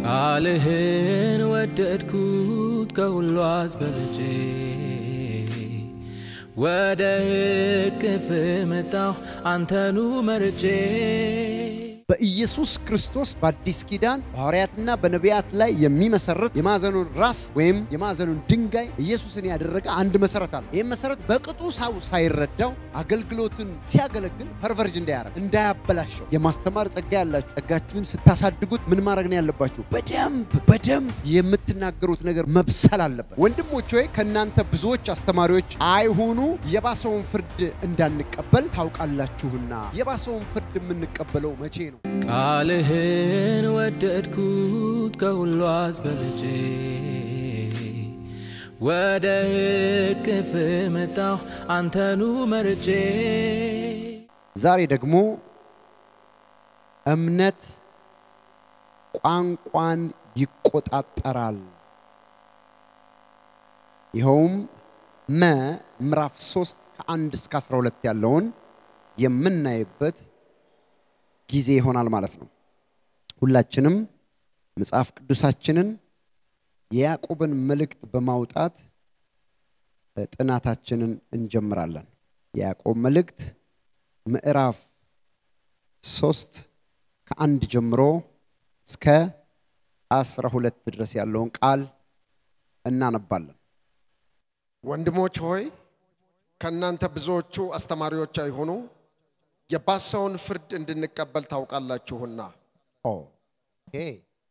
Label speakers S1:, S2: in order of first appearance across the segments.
S1: ቃልህን ወደድኩት ከሁሉ አስበልጬ ወደ እቅፍ መጣሁ አንተኑ መርጬ
S2: በኢየሱስ ክርስቶስ በአዲስ ኪዳን በሐዋርያትና በነቢያት ላይ የሚመሰረት የማዕዘኑን ራስ ወይም የማዕዘኑን ድንጋይ ኢየሱስን ያደረገ አንድ መሰረት አለ። ይሄ መሰረት በቅጡ ሳይረዳው አገልግሎትን ሲያገለግል ፐርቨርጅ እንዳያበላሸው የማስተማር ጸጋ ያላችሁ ጸጋችሁን ስታሳድጉት ምን ማድረግ ነው ያለባችሁ? በደንብ የምትናገሩት ነገር መብሰል አለበት። ወንድሞች ሆይ ከናንተ ብዙዎች አስተማሪዎች አይሁኑ የባሰውን ፍርድ እንዳንቀበል ታውቃላችሁና። የባሰውን ፍርድ የምንቀበለው መቼ ነው?
S1: ቃልህን ወደድኩት ከሁሉ አስበልጬ ወደ እቅፍ መጣሁ አንተኑ መርጬ
S2: ዛሬ ደግሞ እምነት ቋንቋን ይቆጣጠራል። ይኸውም ምዕራፍ 3 ከ1 እስከ 12 ያለውን የምናይበት ጊዜ ይሆናል ማለት ነው። ሁላችንም መጽሐፍ ቅዱሳችንን የያዕቆብን መልእክት በማውጣት ጥናታችንን እንጀምራለን። የያዕቆብ መልእክት ምዕራፍ 3 ከ1 ጀምሮ እስከ 12 ድረስ ያለውን ቃል እናነባለን።
S3: ወንድሞች ሆይ ከናንተ ብዙዎቹ አስተማሪዎች አይሆኑ የባሰውን ፍርድ እንድንቀበል ታውቃላችሁና።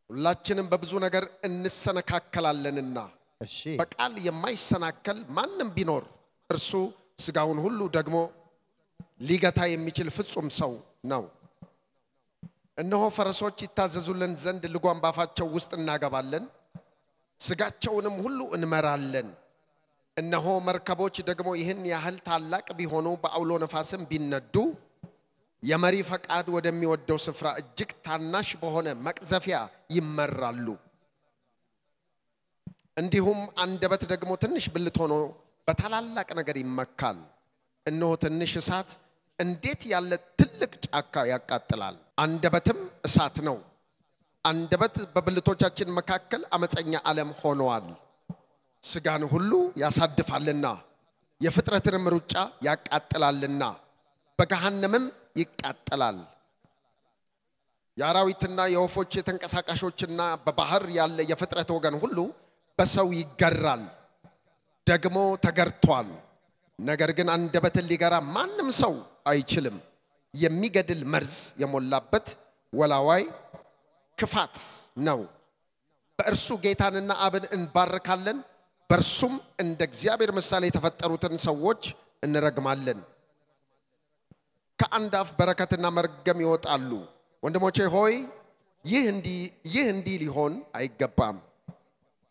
S3: ሁላችንም በብዙ ነገር እንሰነካከላለንና በቃል የማይሰናከል ማንም ቢኖር እርሱ ስጋውን ሁሉ ደግሞ ሊገታ የሚችል ፍጹም ሰው ነው። እነሆ ፈረሶች ይታዘዙልን ዘንድ ልጓም ባፋቸው ውስጥ እናገባለን፣ ስጋቸውንም ሁሉ እንመራለን። እነሆ መርከቦች ደግሞ ይህን ያህል ታላቅ ቢሆኑ በአውሎ ነፋስም ቢነዱ የመሪ ፈቃድ ወደሚወደው ስፍራ እጅግ ታናሽ በሆነ መቅዘፊያ ይመራሉ። እንዲሁም አንደበት ደግሞ ትንሽ ብልት ሆኖ በታላላቅ ነገር ይመካል። እነሆ ትንሽ እሳት እንዴት ያለ ትልቅ ጫካ ያቃጥላል። አንደበትም እሳት ነው። አንደበት በብልቶቻችን መካከል አመፀኛ ዓለም ሆኗል። ስጋን ሁሉ ያሳድፋልና የፍጥረትንም ሩጫ ያቃጥላልና በገሃነምም ይቃጠላል። የአራዊትና የወፎች የተንቀሳቃሾችና በባህር ያለ የፍጥረት ወገን ሁሉ በሰው ይገራል፣ ደግሞ ተገርቷል። ነገር ግን አንደበትን ሊገራ ማንም ሰው አይችልም። የሚገድል መርዝ የሞላበት ወላዋይ ክፋት ነው። በእርሱ ጌታንና አብን እንባርካለን፣ በእርሱም እንደ እግዚአብሔር ምሳሌ የተፈጠሩትን ሰዎች እንረግማለን። ከአንድ አፍ በረከትና መርገም ይወጣሉ። ወንድሞቼ ሆይ ይህ እንዲህ ሊሆን አይገባም።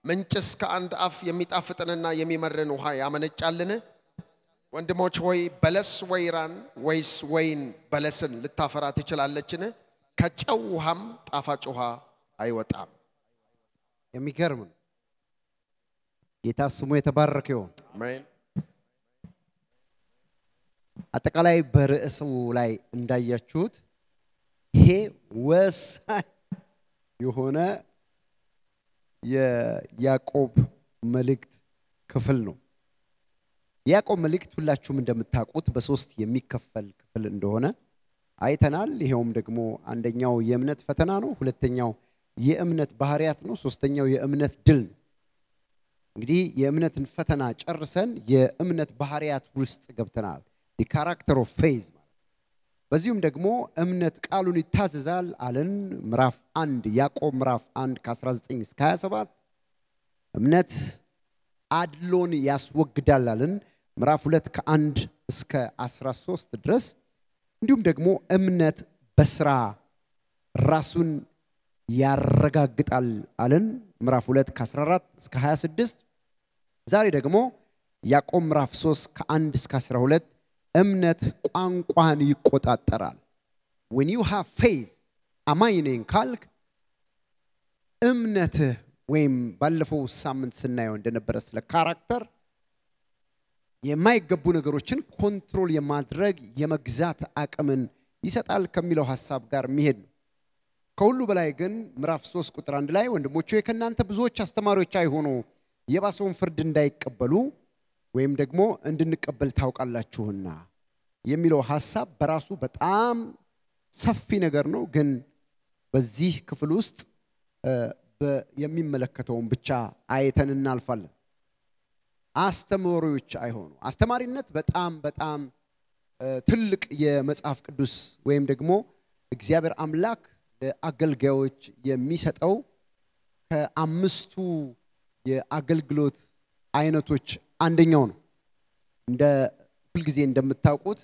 S3: ምንጭስ ከአንድ አፍ የሚጣፍጥንና የሚመርን ውሃ ያመነጫልን? ወንድሞች ሆይ በለስ ወይራን ወይስ ወይን በለስን ልታፈራ ትችላለችን? ከጨው ውሃም ጣፋጭ ውሃ አይወጣም።
S2: የሚገርም ጌታ ስሙ የተባረከ ይሁን።
S3: አሜን።
S2: አጠቃላይ በርዕሱ ላይ እንዳያችሁት ይሄ ወሳኝ የሆነ የያዕቆብ መልእክት ክፍል ነው። የያዕቆብ መልእክት ሁላችሁም እንደምታውቁት በሶስት የሚከፈል ክፍል እንደሆነ አይተናል። ይሄውም ደግሞ አንደኛው የእምነት ፈተና ነው፣ ሁለተኛው የእምነት ባህሪያት ነው፣ ሶስተኛው የእምነት ድል ነው። እንግዲህ የእምነትን ፈተና ጨርሰን የእምነት ባህሪያት ውስጥ ገብተናል። the character of faith በዚሁም ደግሞ እምነት ቃሉን ይታዘዛል አለን። ምዕራፍ 1 ያዕቆብ ምዕራፍ 1 ከ19 እስከ 27 እምነት አድሎን ያስወግዳል አለን። ምዕራፍ 2 ከ1 እስከ 13 ድረስ እንዲሁም ደግሞ እምነት በስራ ራሱን ያረጋግጣል አለን። ምዕራፍ 2 ከ14 እስከ 26 ዛሬ ደግሞ ያዕቆብ ምዕራፍ 3 ከ1 እስከ 12 እምነት ቋንቋን ይቆጣጠራል። when you have faith አማኝነኝ ካልክ እምነት ወይም ባለፈው ሳምንት ስናየው እንደነበረ ስለ ካራክተር የማይገቡ ነገሮችን ኮንትሮል የማድረግ የመግዛት አቅምን ይሰጣል ከሚለው ሐሳብ ጋር የሚሄድ ነው። ከሁሉ በላይ ግን ምዕራፍ 3 ቁጥር 1 ላይ ወንድሞቼ ከናንተ ብዙዎች አስተማሪዎች አይሆኑ የባሰውን ፍርድ እንዳይቀበሉ ወይም ደግሞ እንድንቀበል ታውቃላችሁና የሚለው ሐሳብ በራሱ በጣም ሰፊ ነገር ነው። ግን በዚህ ክፍል ውስጥ የሚመለከተውን ብቻ አይተን እናልፋለን። አስተማሪዎች አይሆኑ አስተማሪነት በጣም ትልቅ የመጽሐፍ ቅዱስ ወይም ደግሞ እግዚአብሔር አምላክ ለአገልጋዮች የሚሰጠው ከአምስቱ የአገልግሎት አይነቶች አንደኛው ነው። እንደ ሁሉ ጊዜ እንደምታውቁት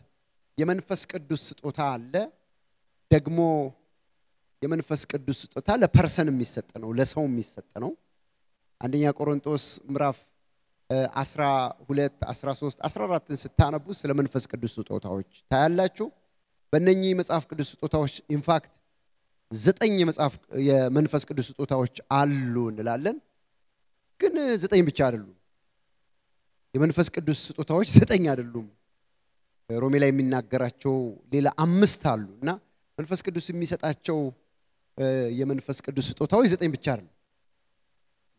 S2: የመንፈስ ቅዱስ ስጦታ አለ። ደግሞ የመንፈስ ቅዱስ ስጦታ ለፐርሰን የሚሰጥ ነው፣ ለሰው የሚሰጥ ነው። አንደኛ ቆሮንቶስ ምዕራፍ 12 13 14 ስታነቡ ስለ መንፈስ ቅዱስ ስጦታዎች ታያላችሁ። በእነኚህ መጽሐፍ ቅዱስ ስጦታዎች ኢንፋክት 9 የመንፈስ ቅዱስ ስጦታዎች አሉ እንላለን። ግን 9 ብቻ አይደሉም። የመንፈስ ቅዱስ ስጦታዎች 9 አይደሉም። ሮሜ ላይ የሚናገራቸው ሌላ 5 አሉና መንፈስ ቅዱስ የሚሰጣቸው የመንፈስ ቅዱስ ስጦታዎች 9 ብቻ አይደሉም።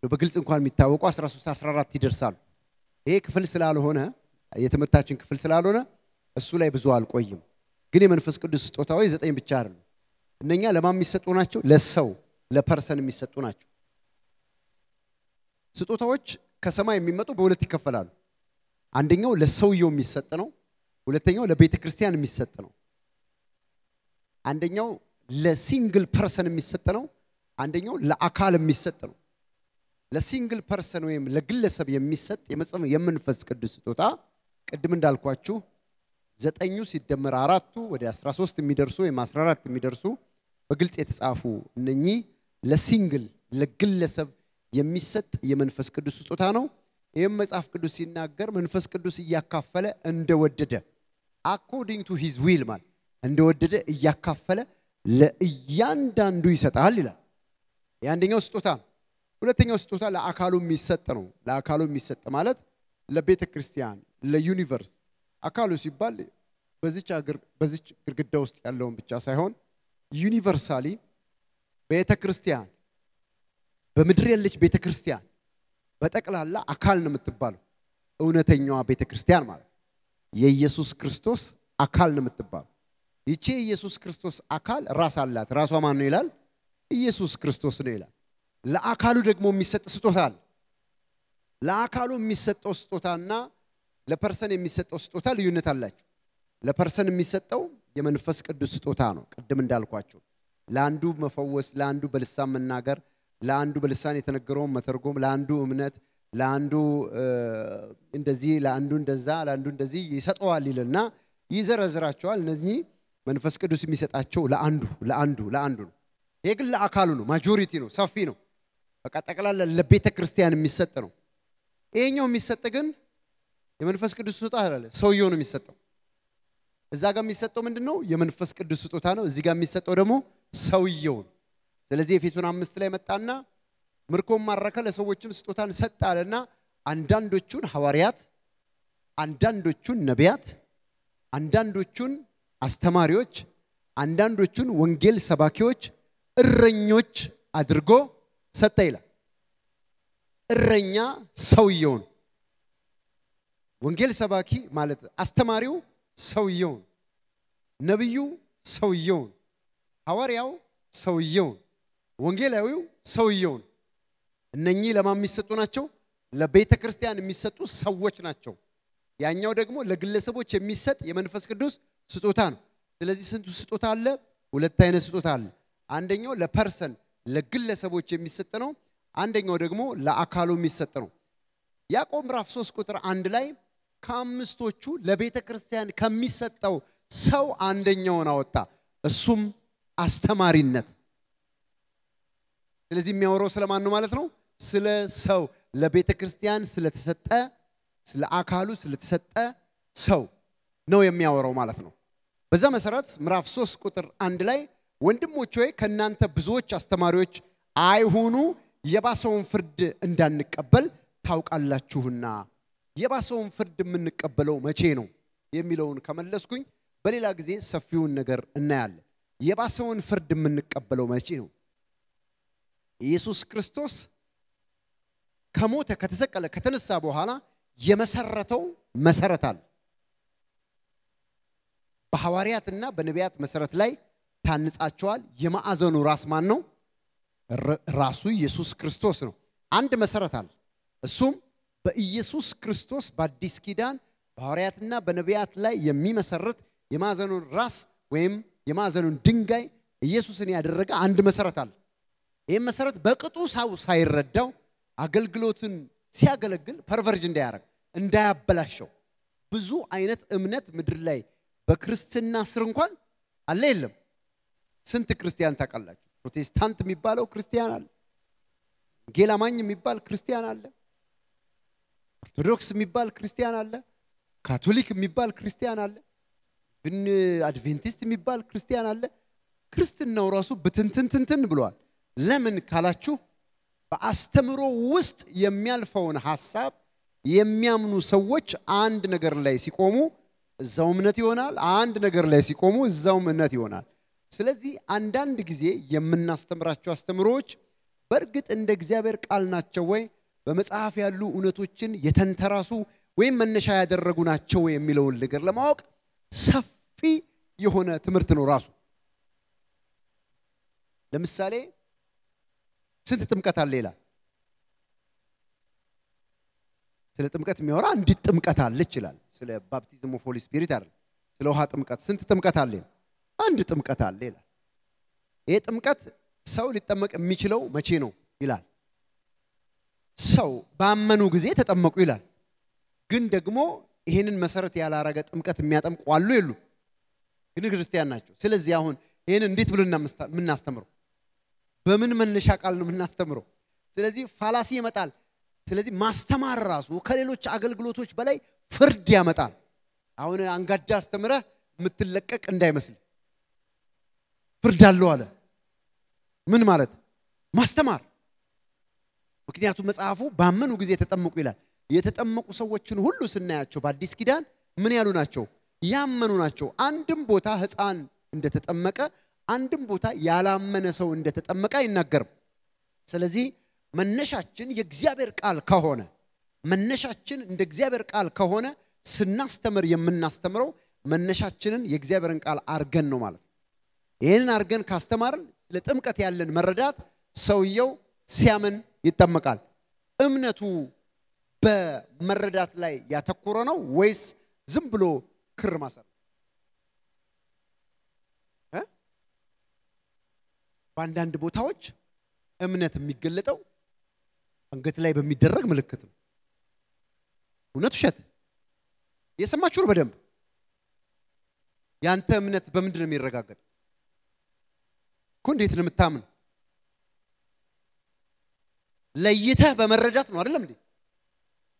S2: በግልጽ እንኳን የሚታወቁ 13 14 ይደርሳሉ። ይሄ ክፍል ስላልሆነ የትምህርታችን ክፍል ስላልሆነ እሱ ላይ ብዙ አልቆይም። ግን የመንፈስ ቅዱስ ስጦታዎች 9 ብቻ አይደሉም። እነኛ ለማን የሚሰጡ ናቸው? ለሰው ለፐርሰን የሚሰጡ ናቸው። ስጦታዎች ከሰማይ የሚመጡ በሁለት ይከፈላሉ። አንደኛው ለሰውየው የሚሰጥ ነው፣ ሁለተኛው ለቤተ ክርስቲያን የሚሰጥ ነው። አንደኛው ለሲንግል ፐርሰን የሚሰጥ ነው፣ አንደኛው ለአካል የሚሰጥ ነው። ለሲንግል ፐርሰን ወይም ለግለሰብ የሚሰጥ የመንፈስ ቅዱስ ስጦታ ቅድም እንዳልኳችሁ 9 ሲደመር 4 ወደ 13 የሚደርሱ ወይም 14 የሚደርሱ በግልጽ የተጻፉ እነኚህ ለሲንግል ለግለሰብ የሚሰጥ የመንፈስ ቅዱስ ስጦታ ነው። ይሄም መጽሐፍ ቅዱስ ሲናገር መንፈስ ቅዱስ እያካፈለ እንደወደደ according to his will ማለት እንደወደደ እያካፈለ ለእያንዳንዱ ይሰጣል ይላል። ያንደኛው ስጦታ። ሁለተኛው ስጦታ ለአካሉ የሚሰጥ ነው። ለአካሉ የሚሰጥ ማለት ለቤተ ክርስቲያን ለዩኒቨርስ አካሉ ሲባል በዚች ግድግዳ ውስጥ ያለውን ብቻ ሳይሆን ዩኒቨርሳሊ ቤተ ክርስቲያን በምድር ያለች ቤተ ክርስቲያን በጠቅላላ አካል ነው የምትባለው። እውነተኛዋ ቤተ ክርስቲያን ማለት የኢየሱስ ክርስቶስ አካል ነው የምትባለው። ይቺ የኢየሱስ ክርስቶስ አካል ራስ አላት። ራሷ ማን ነው ይላል? ኢየሱስ ክርስቶስ ነው ይላል። ለአካሉ ደግሞ የሚሰጥ ስጦታ አለ። ለአካሉ የሚሰጠው ስጦታና ለፐርሰን የሚሰጠው ስጦታ ልዩነት አላቸው። ለፐርሰን የሚሰጠው የመንፈስ ቅዱስ ስጦታ ነው። ቅድም እንዳልኳችሁ ለአንዱ መፈወስ፣ ለአንዱ በልሳን መናገር፣ ለአንዱ በልሳን የተነገረውን መተርጎም፣ ለአንዱ እምነት፣ ለአንዱ እንደዚህ፣ ለአንዱ እንደዛ፣ ለአንዱ እንደዚህ ይሰጠዋል ይልና ይዘረዝራቸዋል። እነዚህ መንፈስ ቅዱስ የሚሰጣቸው ለአንዱ ነው። ይሄ ግን ለአካሉ ነው፣ ማጆሪቲ ነው፣ ሰፊ ነው። በቃ ጠቅላላ ለቤተ ክርስቲያን የሚሰጥ ነው። ይሄኛው የሚሰጥ ግን የመንፈስ ቅዱስ ስጦታ አይደለም፣ ሰውየው ነው የሚሰጠው። እዛ ጋር የሚሰጠው ምንድነው? የመንፈስ ቅዱስ ስጦታ ነው። እዚህ ጋር የሚሰጠው ደግሞ ሰውየው ነው። ስለዚህ ኤፌሶን 5 ላይ መጣና ምርኮም ማረከ ለሰዎችም ስጦታን ሰጠ አለና አንዳንዶቹን ሐዋርያት፣ አንዳንዶቹን ነቢያት፣ አንዳንዶቹን አስተማሪዎች፣ አንዳንዶቹን ወንጌል ሰባኪዎች፣ እረኞች አድርጎ ሰጠ ይላል። እረኛ ሰውየው ነው። ወንጌል ሰባኪ ማለት አስተማሪው ሰውየው ነው። ነብዩ ሰውየው ነው። ሐዋርያው ሰውየው ነው። ወንጌላዊው ሰውየው ነው። እነኚህ ለማን የሚሰጡ ናቸው? ለቤተ ክርስቲያን የሚሰጡ ሰዎች ናቸው። ያኛው ደግሞ ለግለሰቦች የሚሰጥ የመንፈስ ቅዱስ ስጦታ ነው። ስለዚህ ስንቱ ስጦታ አለ? ሁለት አይነት ስጦታ አለ። አንደኛው ለፐርሰን ለግለሰቦች የሚሰጥ ነው። አንደኛው ደግሞ ለአካሉ የሚሰጥ ነው። ያዕቆብ ምዕራፍ 3 ቁጥር 1 ላይ ከአምስቶቹ ለቤተ ክርስቲያን ከሚሰጠው ሰው አንደኛውን አወጣ፣ እሱም አስተማሪነት። ስለዚህ የሚያወራው ስለማን ነው ማለት ነው? ስለ ሰው ለቤተ ክርስቲያን ስለተሰጠ ስለ አካሉ ስለተሰጠ ሰው ነው የሚያወራው ማለት ነው። በዛ መሰረት ምዕራፍ 3 ቁጥር 1 ላይ ወንድሞች ሆይ ከናንተ ብዙዎች አስተማሪዎች አይሁኑ የባሰውን ፍርድ እንዳንቀበል ታውቃላችሁና። የባሰውን ፍርድ የምንቀበለው መቼ ነው የሚለውን ከመለስኩኝ በሌላ ጊዜ ሰፊውን ነገር እናያለን። የባሰውን ፍርድ የምንቀበለው መቼ ነው? ኢየሱስ ክርስቶስ ከሞተ ከተሰቀለ ከተነሳ በኋላ የመሰረተው መሰረታል በሐዋርያትና በነቢያት መሰረት ላይ ታንጻቸዋል። የማዕዘኑ ራስ ማን ነው? ራሱ ኢየሱስ ክርስቶስ ነው። አንድ መሰረታል። እሱም በኢየሱስ ክርስቶስ በአዲስ ኪዳን በሐዋርያትና በነቢያት ላይ የሚመሰረት የማዕዘኑን ራስ ወይም የማዕዘኑን ድንጋይ ኢየሱስን ያደረገ አንድ መሰረታል። ይሄን መሰረት በቅጡ ሳይረዳው አገልግሎትን ሲያገለግል ፐርቨርጅ እንዳያረግ እንዳያበላሸው ብዙ አይነት እምነት ምድር ላይ በክርስትና ስር እንኳን አለ የለም። ስንት ክርስቲያን ታውቃላችሁ? ፕሮቴስታንት የሚባለው ክርስቲያን አለ፣ ወንጌል አማኝ የሚባል ክርስቲያን አለ፣ ኦርቶዶክስ የሚባል ክርስቲያን አለ፣ ካቶሊክ የሚባል ክርስቲያን አለ፣ አድቬንቲስት የሚባል ክርስቲያን አለ። ክርስትናው ራሱ በትንትንትን ብሏል። ለምን ካላችሁ በአስተምሮ ውስጥ የሚያልፈውን ሐሳብ የሚያምኑ ሰዎች አንድ ነገር ላይ ሲቆሙ እዛው እምነት ይሆናል፣ አንድ ነገር ላይ ሲቆሙ እዛው እምነት ይሆናል። ስለዚህ አንዳንድ ጊዜ የምናስተምራቸው አስተምሮች በእርግጥ እንደ እግዚአብሔር ቃል ናቸው ወይ በመጽሐፍ ያሉ እውነቶችን የተንተራሱ ወይም መነሻ ያደረጉ ናቸው የሚለው ነገር ለማወቅ ሰፊ የሆነ ትምህርት ነው ራሱ። ለምሳሌ ስንት ጥምቀት አለ ይላል። ስለ ጥምቀት የሚያወራ አንዲት ጥምቀት አለች ይላል። ስለ ባፕቲዝም ኦፍ ሆሊ ስፒሪት አይደል፣ ስለ ውሃ ጥምቀት ስንት ጥምቀት አለ? አንድ ጥምቀት አለ ይላል። ይሄ ጥምቀት ሰው ሊጠመቅ የሚችለው መቼ ነው ይላል። ሰው ባመኑ ጊዜ ተጠመቁ ይላል። ግን ደግሞ ይሄንን መሰረት ያላረገ ጥምቀት የሚያጠምቁ አሉ የሉ? ግን ክርስቲያን ናቸው። ስለዚህ አሁን ይሄን እንዴት ብለና ምናስተምረው? በምን መነሻ ቃል ነው ምናስተምረው? ስለዚህ ፋላሲ ይመጣል። ስለዚህ ማስተማር ራሱ ከሌሎች አገልግሎቶች በላይ ፍርድ ያመጣል። አሁን አንጋዳ አስተምረህ የምትለቀቅ እንዳይመስል ፍርድ አለው አለ። ምን ማለት? ማስተማር። ምክንያቱም መጽሐፉ ባመኑ ጊዜ ተጠመቁ ይላል። የተጠመቁ ሰዎችን ሁሉ ስናያቸው በአዲስ ኪዳን ምን ያሉ ናቸው? ያመኑ ናቸው። አንድም ቦታ ሕፃን እንደተጠመቀ አንድም ቦታ ያላመነ ሰው እንደተጠመቀ አይናገርም። ስለዚህ መነሻችን የእግዚአብሔር ቃል ከሆነ መነሻችን እንደ እግዚአብሔር ቃል ከሆነ ስናስተምር የምናስተምረው መነሻችንን የእግዚአብሔርን ቃል አርገን ነው ማለት ነው። ይሄንን አርገን ካስተማርን ስለ ጥምቀት ያለን መረዳት ሰውየው ሲያምን ይጠመቃል። እምነቱ በመረዳት ላይ ያተኮረ ነው ወይስ ዝም ብሎ ክር ማሰር? በአንዳንድ ቦታዎች እምነት የሚገለጠው አንገት ላይ በሚደረግ ምልክት ነው። እውነት ውሸት? የሰማችሁ ነው በደንብ። ያንተ እምነት በምንድን ነው የሚረጋገጥ? እንዴት ነው የምታምን? ለይተህ በመረዳት ነው አይደለም እንዴ?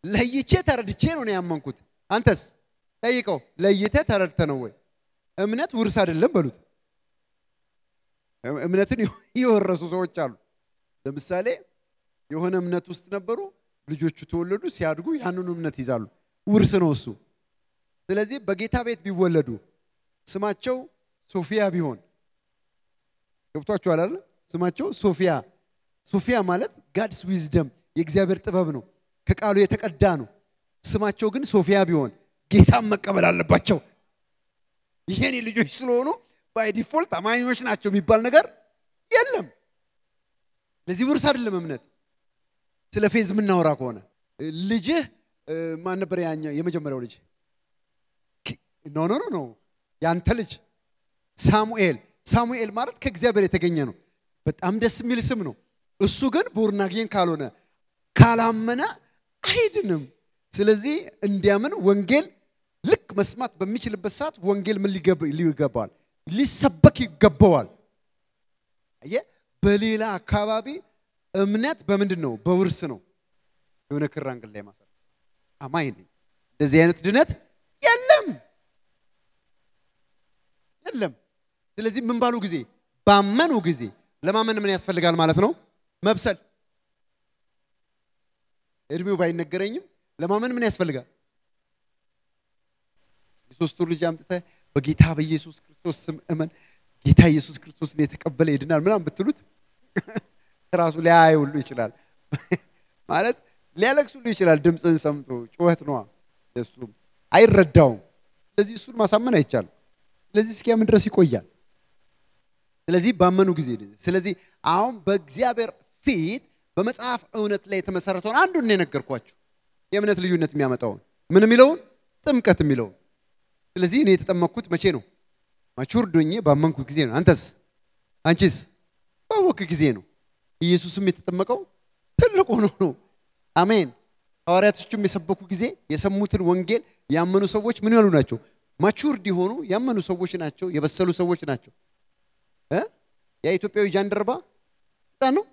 S2: ለይቼ ተረድቼ ነው ያመንኩት። አንተስ ጠይቀው፣ ለይተህ ተረድተህ ነው ወይ? እምነት ውርስ አይደለም በሉት። እምነትን የወረሱ ሰዎች አሉ። ለምሳሌ የሆነ እምነት ውስጥ ነበሩ፣ ልጆቹ ተወለዱ፣ ሲያድጉ ያንኑ እምነት ይዛሉ። ውርስ ነው እሱ። ስለዚህ በጌታ ቤት ቢወለዱ ስማቸው ሶፊያ ቢሆን ገብቷችኋል አይደል? ስማቸው ሶፊያ። ሶፊያ ማለት ጋድስ ዊዝደም የእግዚአብሔር ጥበብ ነው፣ ከቃሉ የተቀዳ ነው። ስማቸው ግን ሶፊያ ቢሆን ጌታን መቀበል አለባቸው። የኔ ልጆች ስለሆኑ ባይ ዲፎልት አማኞች ናቸው የሚባል ነገር የለም። ለዚህ ውርስ አይደለም እምነት። ስለ ፌዝ ምናወራ ከሆነ ልጅህ ማን ነበር? ያኛ የመጀመሪያው ልጅ ኖ ያንተ ልጅ ሳሙኤል ማለት ከእግዚአብሔር የተገኘ ነው። በጣም ደስ የሚል ስም ነው። እሱ ግን ቦርናጌን ካልሆነ ካላመነ አይድንም። ስለዚህ እንዲያምን ወንጌል ልክ መስማት በሚችልበት ሰዓት ወንጌል ምን ሊገባዋል? ሊሰበክ ይገባዋል። በሌላ አካባቢ እምነት በምንድን ነው? በውርስ ነው። የሆነ ክራንግል ላይ ማሰር አማኝ ነኝ እንደዚህ አይነት ድነት የለም። ስለዚህ ምን ባሉ ጊዜ? ባመኑ ጊዜ። ለማመን ምን ያስፈልጋል ማለት ነው? መብሰል። እድሜው ባይነገረኝም ለማመን ምን ያስፈልጋል? የሶስቱ ልጅ አምጥተህ በጌታ በኢየሱስ ክርስቶስ ስም እመን፣ ጌታ ኢየሱስ ክርስቶስን የተቀበለ ይድናል ምናምን ብትሉት ራሱ ሊያይ ሁሉ ይችላል ማለት ሊያለቅስ ሁሉ ይችላል ድምጽን ሰምቶ ጩኸት ነው እሱ አይረዳውም ስለዚህ እሱን ማሳመን አይቻልም ስለዚህ እስኪያምን ድረስ ይቆያል ስለዚህ ባመኑ ጊዜ ስለዚህ አሁን በእግዚአብሔር ፊት በመጽሐፍ እውነት ላይ የተመሰረተውን አንዱን ነው የነገርኳችሁ የእምነት ልዩነት የሚያመጣው ምን የሚለው ጥምቀት የሚለው ስለዚህ እኔ የተጠመቅኩት መቼ ነው ማቹር ዶኜ ባመንኩ ጊዜ ነው አንቺስ ባወክ ጊዜ ነው ኢየሱስም የተጠመቀው ትልቅ ሆኖ ነው አሜን ሐዋርያቶችም የሰበኩ ጊዜ የሰሙትን ወንጌል ያመኑ ሰዎች ምን ያሉ ናቸው ማቹር ዲሆኑ ያመኑ ሰዎች ናቸው የበሰሉ ሰዎች ናቸው የኢትዮጵያዊ ጃንደረባ ህፃን ነው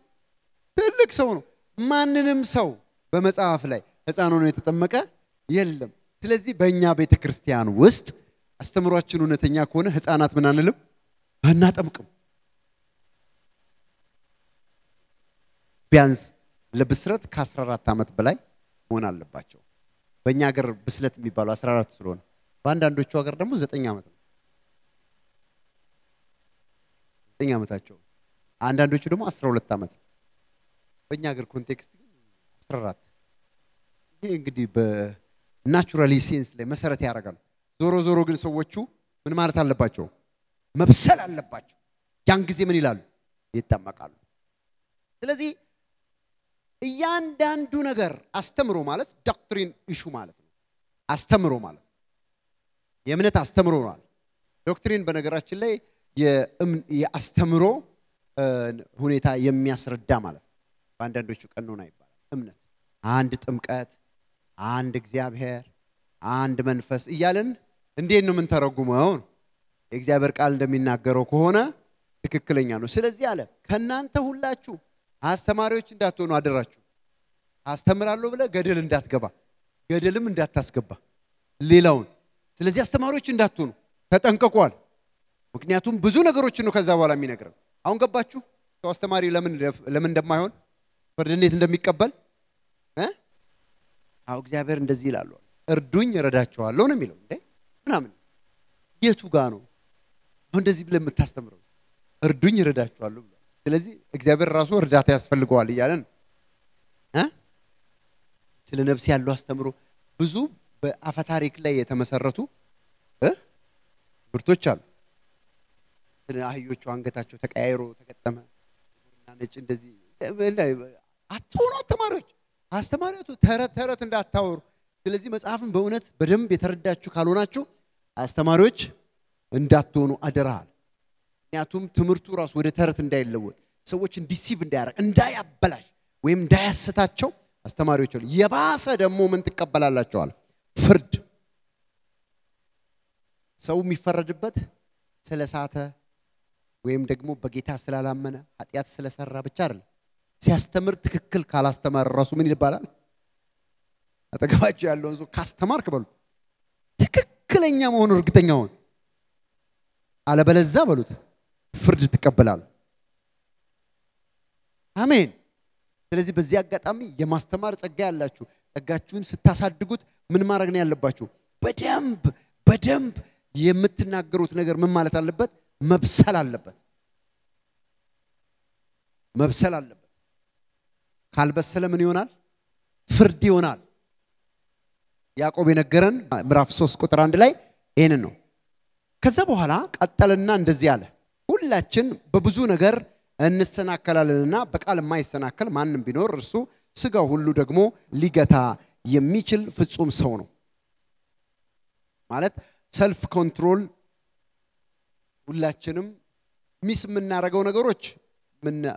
S2: ትልቅ ሰው ነው ማንንም ሰው በመጽሐፍ ላይ ህፃን ሆኖ የተጠመቀ የለም ስለዚህ በእኛ ቤተክርስቲያን ውስጥ አስተምሯችን እውነተኛ ከሆነ ህፃናት ምን አንልም አናጠምቅም ቢያንስ ለብስረት ከ14 ዓመት በላይ መሆን አለባቸው በእኛ ሀገር ብስለት የሚባለው 14 ስለሆነ በአንዳንዶቹ ሀገር ደግሞ 9 ዓመት ነው 9 ዓመታቸው አንዳንዶቹ ደግሞ 12 ዓመት በእኛ ሀገር ኮንቴክስት 14 ይሄ እንግዲህ በናቹራሊ ሴንስ ላይ መሰረት ያደርጋል ዞሮ ግን ሰዎቹ ምን ማለት አለባቸው መብሰል አለባቸው ያን ጊዜ ምን ይላሉ ይጠመቃሉ ስለዚህ እያንዳንዱ ነገር አስተምሮ ማለት ዶክትሪን ኢሹ ማለት ነው አስተምሮ ማለት የእምነት አስተምሮ ማለት ዶክትሪን በነገራችን ላይ የአስተምሮ ሁኔታ የሚያስረዳ ማለት በአንዳንዶቹ ቀኖና ይባላል እምነት አንድ ጥምቀት አንድ እግዚአብሔር አንድ መንፈስ እያልን እንዴት ነው ምን ተረጉመው የእግዚአብሔር ቃል እንደሚናገረው ከሆነ ትክክለኛ ነው ስለዚህ አለ ከናንተ ሁላችሁ አስተማሪዎች እንዳትሆኑ አደራችሁ አስተምራለሁ ብለ ገደል እንዳትገባ ገደልም እንዳታስገባ ሌላውን ስለዚህ አስተማሪዎች እንዳትሆኑ ተጠንቀቁዋል ምክንያቱም ብዙ ነገሮች ነው ከዛ በኋላ የሚነግረን አሁን ገባችሁ ሰው አስተማሪ ለምን እንደማይሆን ፍርድ እንዴት እንደሚቀበል እግዚአብሔር እንደዚህ ይላል እርዱኝ እረዳቸዋለሁ ነው የሚለው እንዴ ምናምን የቱ ጋር ነው አሁን እንደዚህ ብለ የምታስተምረው እርዱኝ እረዳቸዋለሁ ብሎ ስለዚህ እግዚአብሔር ራሱ እርዳታ ያስፈልገዋል ይያለን ስለ ነፍስ ያለው አስተምሮ ብዙ በአፈታሪክ ላይ የተመሰረቱ ብርቶች አሉ ስለ አህዮቹ አንገታቸው ተቀያይሮ ተቀጠመ እና ነጭ እንደዚህ አጥቶና አስተማሪዎቹ ተረት እንዳታወሩ ስለዚህ መጽሐፍን በእውነት በደንብ የተረዳችሁ ካልሆናችሁ አስተማሪዎች እንዳትሆኑ አደራል ምክንያቱም ትምርቱ ራሱ ወደ ተረት እንዳይለወጥ ሰዎችን ዲሲቭ እንዳያረግ እንዳያበላሽ ወይም እንዳያስታቸው አስተማሪዎች አሉ የባሰ ደግሞ ምን ተቀበላላችኋል ፍርድ ሰው የሚፈረድበት ስለሳተ ወይም ደግሞ በጌታ ስላላመነ ኃጢያት ስለሰራ ብቻ አይደል ሲያስተምር ትክክል ካላስተማር ራሱ ምን ይባላል አጠገባችሁ ያለውን ሰው ካስተማርክ በሉ ትክክለኛ መሆኑ እርግጠኛ ሆን አለበለዛ በሉት ፍርድ ተቀበላል አሜን ስለዚህ በዚህ አጋጣሚ የማስተማር ጸጋ ያላችሁ ጸጋችሁን ስታሳድጉት ምን ማድረግ ነው ያለባችሁ በደንብ የምትናገሩት ነገር ምን ማለት አለበት መብሰል አለበት ካልበሰለ ምን ይሆናል ፍርድ ይሆናል ያዕቆብ የነገረን ምዕራፍ 3 ቁጥር 1 ላይ ይሄንን ነው ከዛ በኋላ ቀጠልና እንደዚህ አለ ሁላችን በብዙ ነገር እንሰናከላለንና በቃል የማይሰናከል ማንንም ቢኖር እርሱ ስጋው ሁሉ ደግሞ ሊገታ የሚችል ፍጹም ሰው ነው ማለት ሰልፍ ኮንትሮል ሁላችንም ሚስ የምናረገው ነገሮች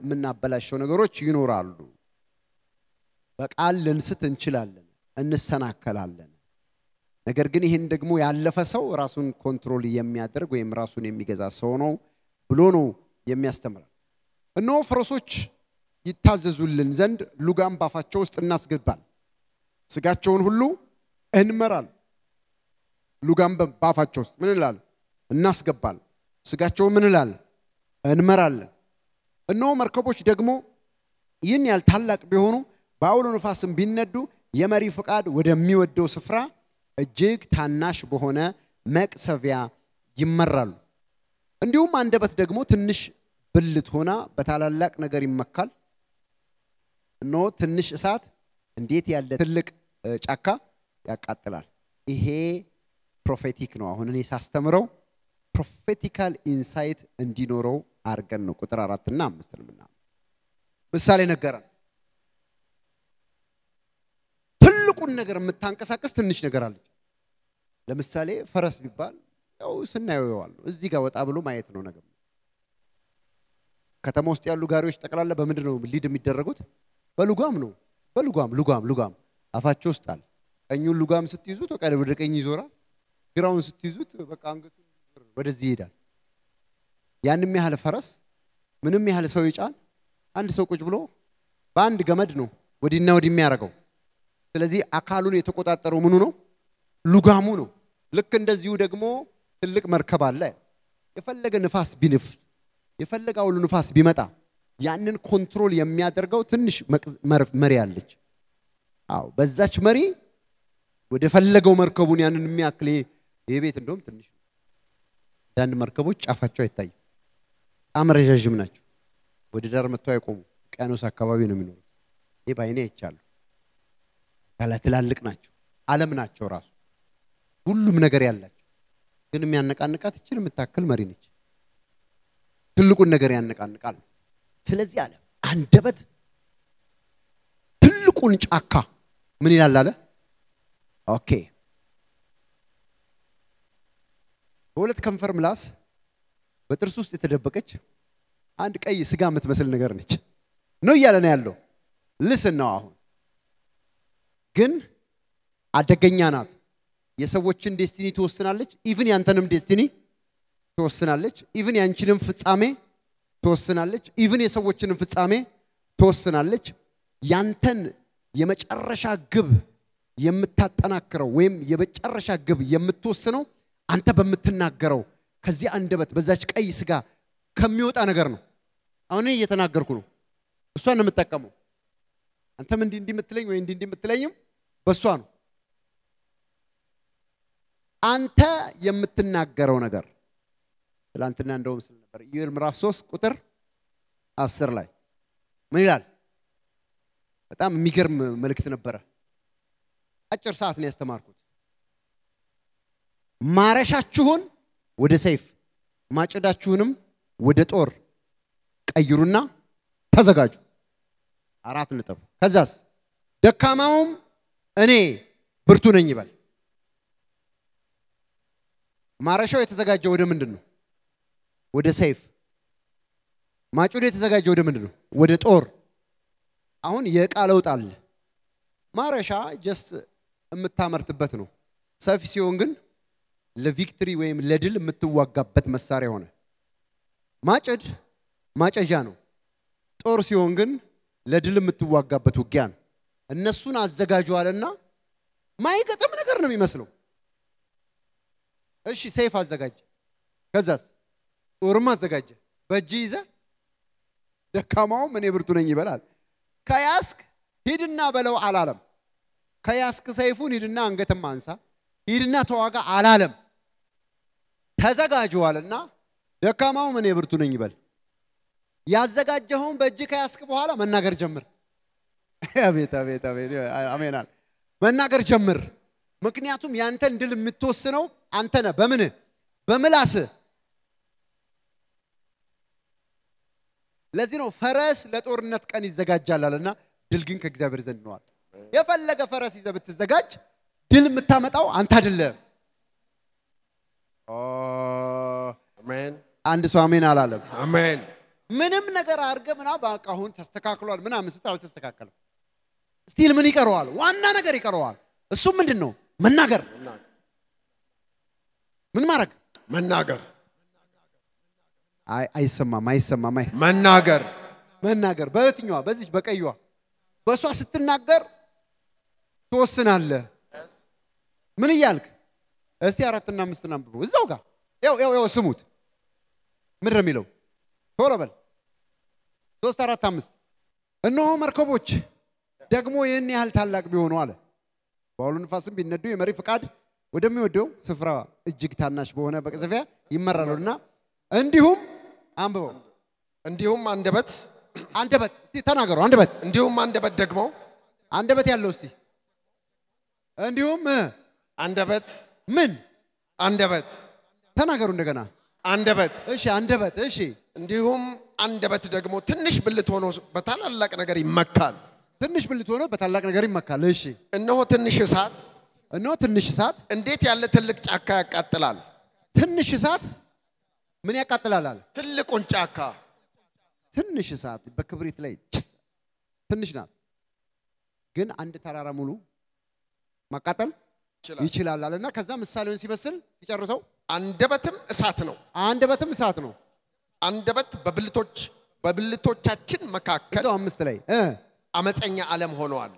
S2: ምናበላሽው ነገሮች ይኖራሉ በቃል ልንስት እንችላለን እንሰናከላለን ነገር ግን ይሄን ደግሞ ያለፈ ሰው ራሱን ኮንትሮል የሚያደርግ ወይም ራሱን የሚገዛ ሰው ነው ብሎ ነው የሚያስተምረው እነሆ ፈረሶች ይታዘዙልን ዘንድ ሉጋም ባፋቸው ውስጥ እናስገባል ስጋቸውን ሁሉ እንመራል ሉጋም ባፋቸው ውስጥ ምን ይላል እናስገባል ስጋቸው ምን ይላል እንመራለን እነሆ መርከቦች ደግሞ ይህን ያህል ታላቅ ቢሆኑ በአውሎ ነፋስም ቢነዱ የመሪ ፍቃድ ወደሚወደው ስፍራ እጅግ ታናሽ በሆነ መቅሰፊያ ይመራሉ እንዲሁም አንደበት ደግሞ ትንሽ ብልት ሆና በታላላቅ ነገር ይመካል ነው ትንሽ እሳት እንዴት ያለ ትልቅ ጫካ ያቃጥላል ይሄ ፕሮፌቲክ ነው አሁን እኔ ሳስተምረው ፕሮፌቲካል ኢንሳይት እንዲኖረው አርገን ነው ቁጥር 4 እና 5 ለምና ምሳሌ ነገረን ትልቁን ነገር የምታንቀሳቀስ ትንሽ ነገር አለች ለምሳሌ ፈረስ ቢባል ያው ስናየው ይዋል እዚህ ጋር ወጣ ብሎ ማየት ነው ነገር ከተማ ውስጥ ያሉ ጋሪዎች ተቀላለ በመንድነው ሊድ የሚደረጉት በሉጋም ነው ሉጋም አፋቸው ውስጥ አለ ቀኙን ሉጋም ስትይዙት ወደ ቀኝ ይዞራል ግራውን ስትይዙት በቃ አንገቱን ወደዚህ ይሄዳል ያንንም ያህል ፈረስ ምንም ያህል ሰው ይጫን አንድ ሰው ቁጭ ብሎ በአንድ ገመድ ነው ወዲና ወዲ የሚያረጋው ስለዚህ አካሉን የተቆጣጣረው ምኑ ነው ሉጋሙ ነው ልክ እንደዚሁ ደግሞ ትልቅ መርከብ አለ የፈለገ ንፋስ ቢንፍ የፈለገው ሁሉ ንፋስ ቢመጣ ያንን ኮንትሮል የሚያደርገው ትንሽ መሪ አለች አው በዛች መሪ ወደ ፈለገው መርከቡን ያንን የሚያክል የቤት እንደውም ትንሽ ዳንድ መርከቦች ጫፋቸው አይታይ አመረጃጅም ናቸው ወደ ዳር መጥተው አይቆሙ ቀኖስ አካባቢ ነው የሚኖሩት ይሄ ባይኔ አይቻሉ ትላልቅ ናቸው ዓለም ናቸው ራሱ ሁሉም ነገር ያላቸው ግን የሚያነቃንቃት እቺን የምታክል መሪ ነች ትልቁን ነገር ያነቃንቃል ስለዚህ አለ አንደበት ትልቁን ጫካ ምን ይላል አለ ኦኬ በሁለት ከንፈር ምላስ በጥርስ ውስጥ የተደበቀች አንድ ቀይ ስጋ የምትመስል ነገር ነች ነው ይያለ ነው ያለው listen ነው አሁን ግን አደገኛ ናት የሰዎችን ዴስቲኒ ተወስናለች ኢቭን ያንተንም ዴስቲኒ ተወስናለች ኢቭን ያንቺንም ፍጻሜ ተወስናለች ኢቭን የሰዎችንም ፍጻሜ ተወስናለች ያንተን የመጨረሻ ግብ የምታጠናክረው ወይም የመጨረሻ ግብ የምትወስነው አንተ በመትናገረው ከዚህ አንደበት በዛች ቀይ ስጋ ከሚወጣ ነገር ነው አሁን እየተናገርኩ ነው እሷን ነው የምትጠቀመው አንተም እንዲ የምትለኝ ወይ እንዲ የምትለኝም በሷ ነው አንተ የምትናገረው ነገር ትላንትና እንደውም ስለ ነበር ኢዩኤል ምዕራፍ 3 ቁጥር 10 ላይ ምን ይላል በጣም የሚገርም መልእክት ነበር አጭር ሰዓት ነው ያስተማርኩት ማረሻችሁን ወደ ሰይፍ ማጭዳችሁንም ወደ ጦር ቀይሩና ተዘጋጁ 4 ነጥብ ከዛስ ደካማውም እኔ ብርቱ ነኝ ይባል ማረሻው የተዘጋጀው ወደ ምንድነው ወደ ሰይፍ ማጭዱ የተዘጋጀው ወደ ምንድነው ወደ ጦር አሁን የቃለው ጣል ማረሻ ጀስት የምታመርትበት ነው ሰይፍ ሲሆን ግን ለቪክትሪ ወይም ለድል የምትዋጋበት መሳሪያ ሆነ ማጭድ ማጨጃ ነው ጦር ሲሆን ግን ለድል የምትዋጋበት ውጊያ ነው እነሱን አዘጋጁ አለና ማይገጥም ነገር ነው የሚመስለው እሺ ሰይፍ አዘጋጀ ከዛስ ጦርም አዘጋጀ በእጅ ይዘ ደካማው እኔ ብርቱ ነኝ ይበላል ከያስክ ሂድና በለው አላለም ከያስክ ሰይፉን ሂድና አንገተም አንሳ ሂድና ተዋጋ አላለም ተዘጋጁ አለና ደካማው እኔ ብርቱ ነኝ ይበል ያዘጋጀውን በእጅ ከያስክ በኋላ መናገር ጀምር አቤት አቤት አቤት አሜን መናገር ጀምር ምክንያቱም ያንተን ድል የምትወስነው አንተ ነህ በምን በምላስ ለዚህ ነው ፈረስ ለጦርነት ቀን ይዘጋጃል አለና ድል ግን ከእግዚአብሔር ዘንድ ነው አለ የፈለገ ፈረስ ይዘህ ብትዘጋጅ ድል የምታመጣው አንተ አይደለም
S3: አሜን
S2: አንድ ሰው አሜን አላለም
S3: አሜን
S2: ምንም ነገር አርገምና ባቃሁን ተስተካክሏል ምናምን ስታል ተስተካከለ ስቲል ምን ይቀረዋል ዋና ነገር ይቀረዋል እሱ ምንድነው መናገር ምን ማረግ
S3: መናገር
S2: አይሰማም መናገር በየትኛው በዚህ በቀይዋ በሷ ስትናገር ተወስናለህ ምን ይያልክ እስቲ 4 እና 5 አንብቡ እዛው ጋር ያው ስሙት ምን ረሚለው ቶሎ በል 3 4 5 እነሆ መርከቦች ደግሞ ይህን ያህል ታላቅ ቢሆኑ አለ ባውሎ ንፋስም ቢነዱ የመሪ ፍቃድ ወደሚወደው ስፍራ እጅግ ታናሽ በሆነ በቅዘፊያ ይመራሉና እንዲሁም አንብበው
S3: እንዲሁም አንደበት
S2: እስቲ ተናገሩ አንደበት
S3: እንዲሁም አንደበት ደግሞ
S2: አንደበት ያለው እስቲ እንዲሁም
S3: አንደበት
S2: ምን
S3: አንደበት
S2: ተናገሩ እንደገና
S3: አንደበት
S2: አንደበት
S3: እንዲሁም አንደበት ደግሞ ትንሽ ብልት ሆኖ በታላላቅ ነገር ይመካል
S2: ትንሽ ብልት ሆኖ በታላቅ ነገር ይመካል
S3: እነሆ ትንሽ እሳት እንዴት ያለ ትልቅ ጫካ ያቃጥላል
S2: ትንሽ እሳት ምን ያቃጥላል አለ
S3: ትልቁን ጫካ
S2: ትንሽ እሳት በክብሪት ላይ ትንሽ ናት ግን አንድ ተራራ ሙሉ ማቃጠል ይችላል አለና ከዛ ምሳሌውን ሲበስል ሲጨርሰው አንደበትም እሳት ነው አንደበት በብልቶቻችን መካከል እዛው 5 ላይ
S3: አመፀኛ ዓለም ሆነዋል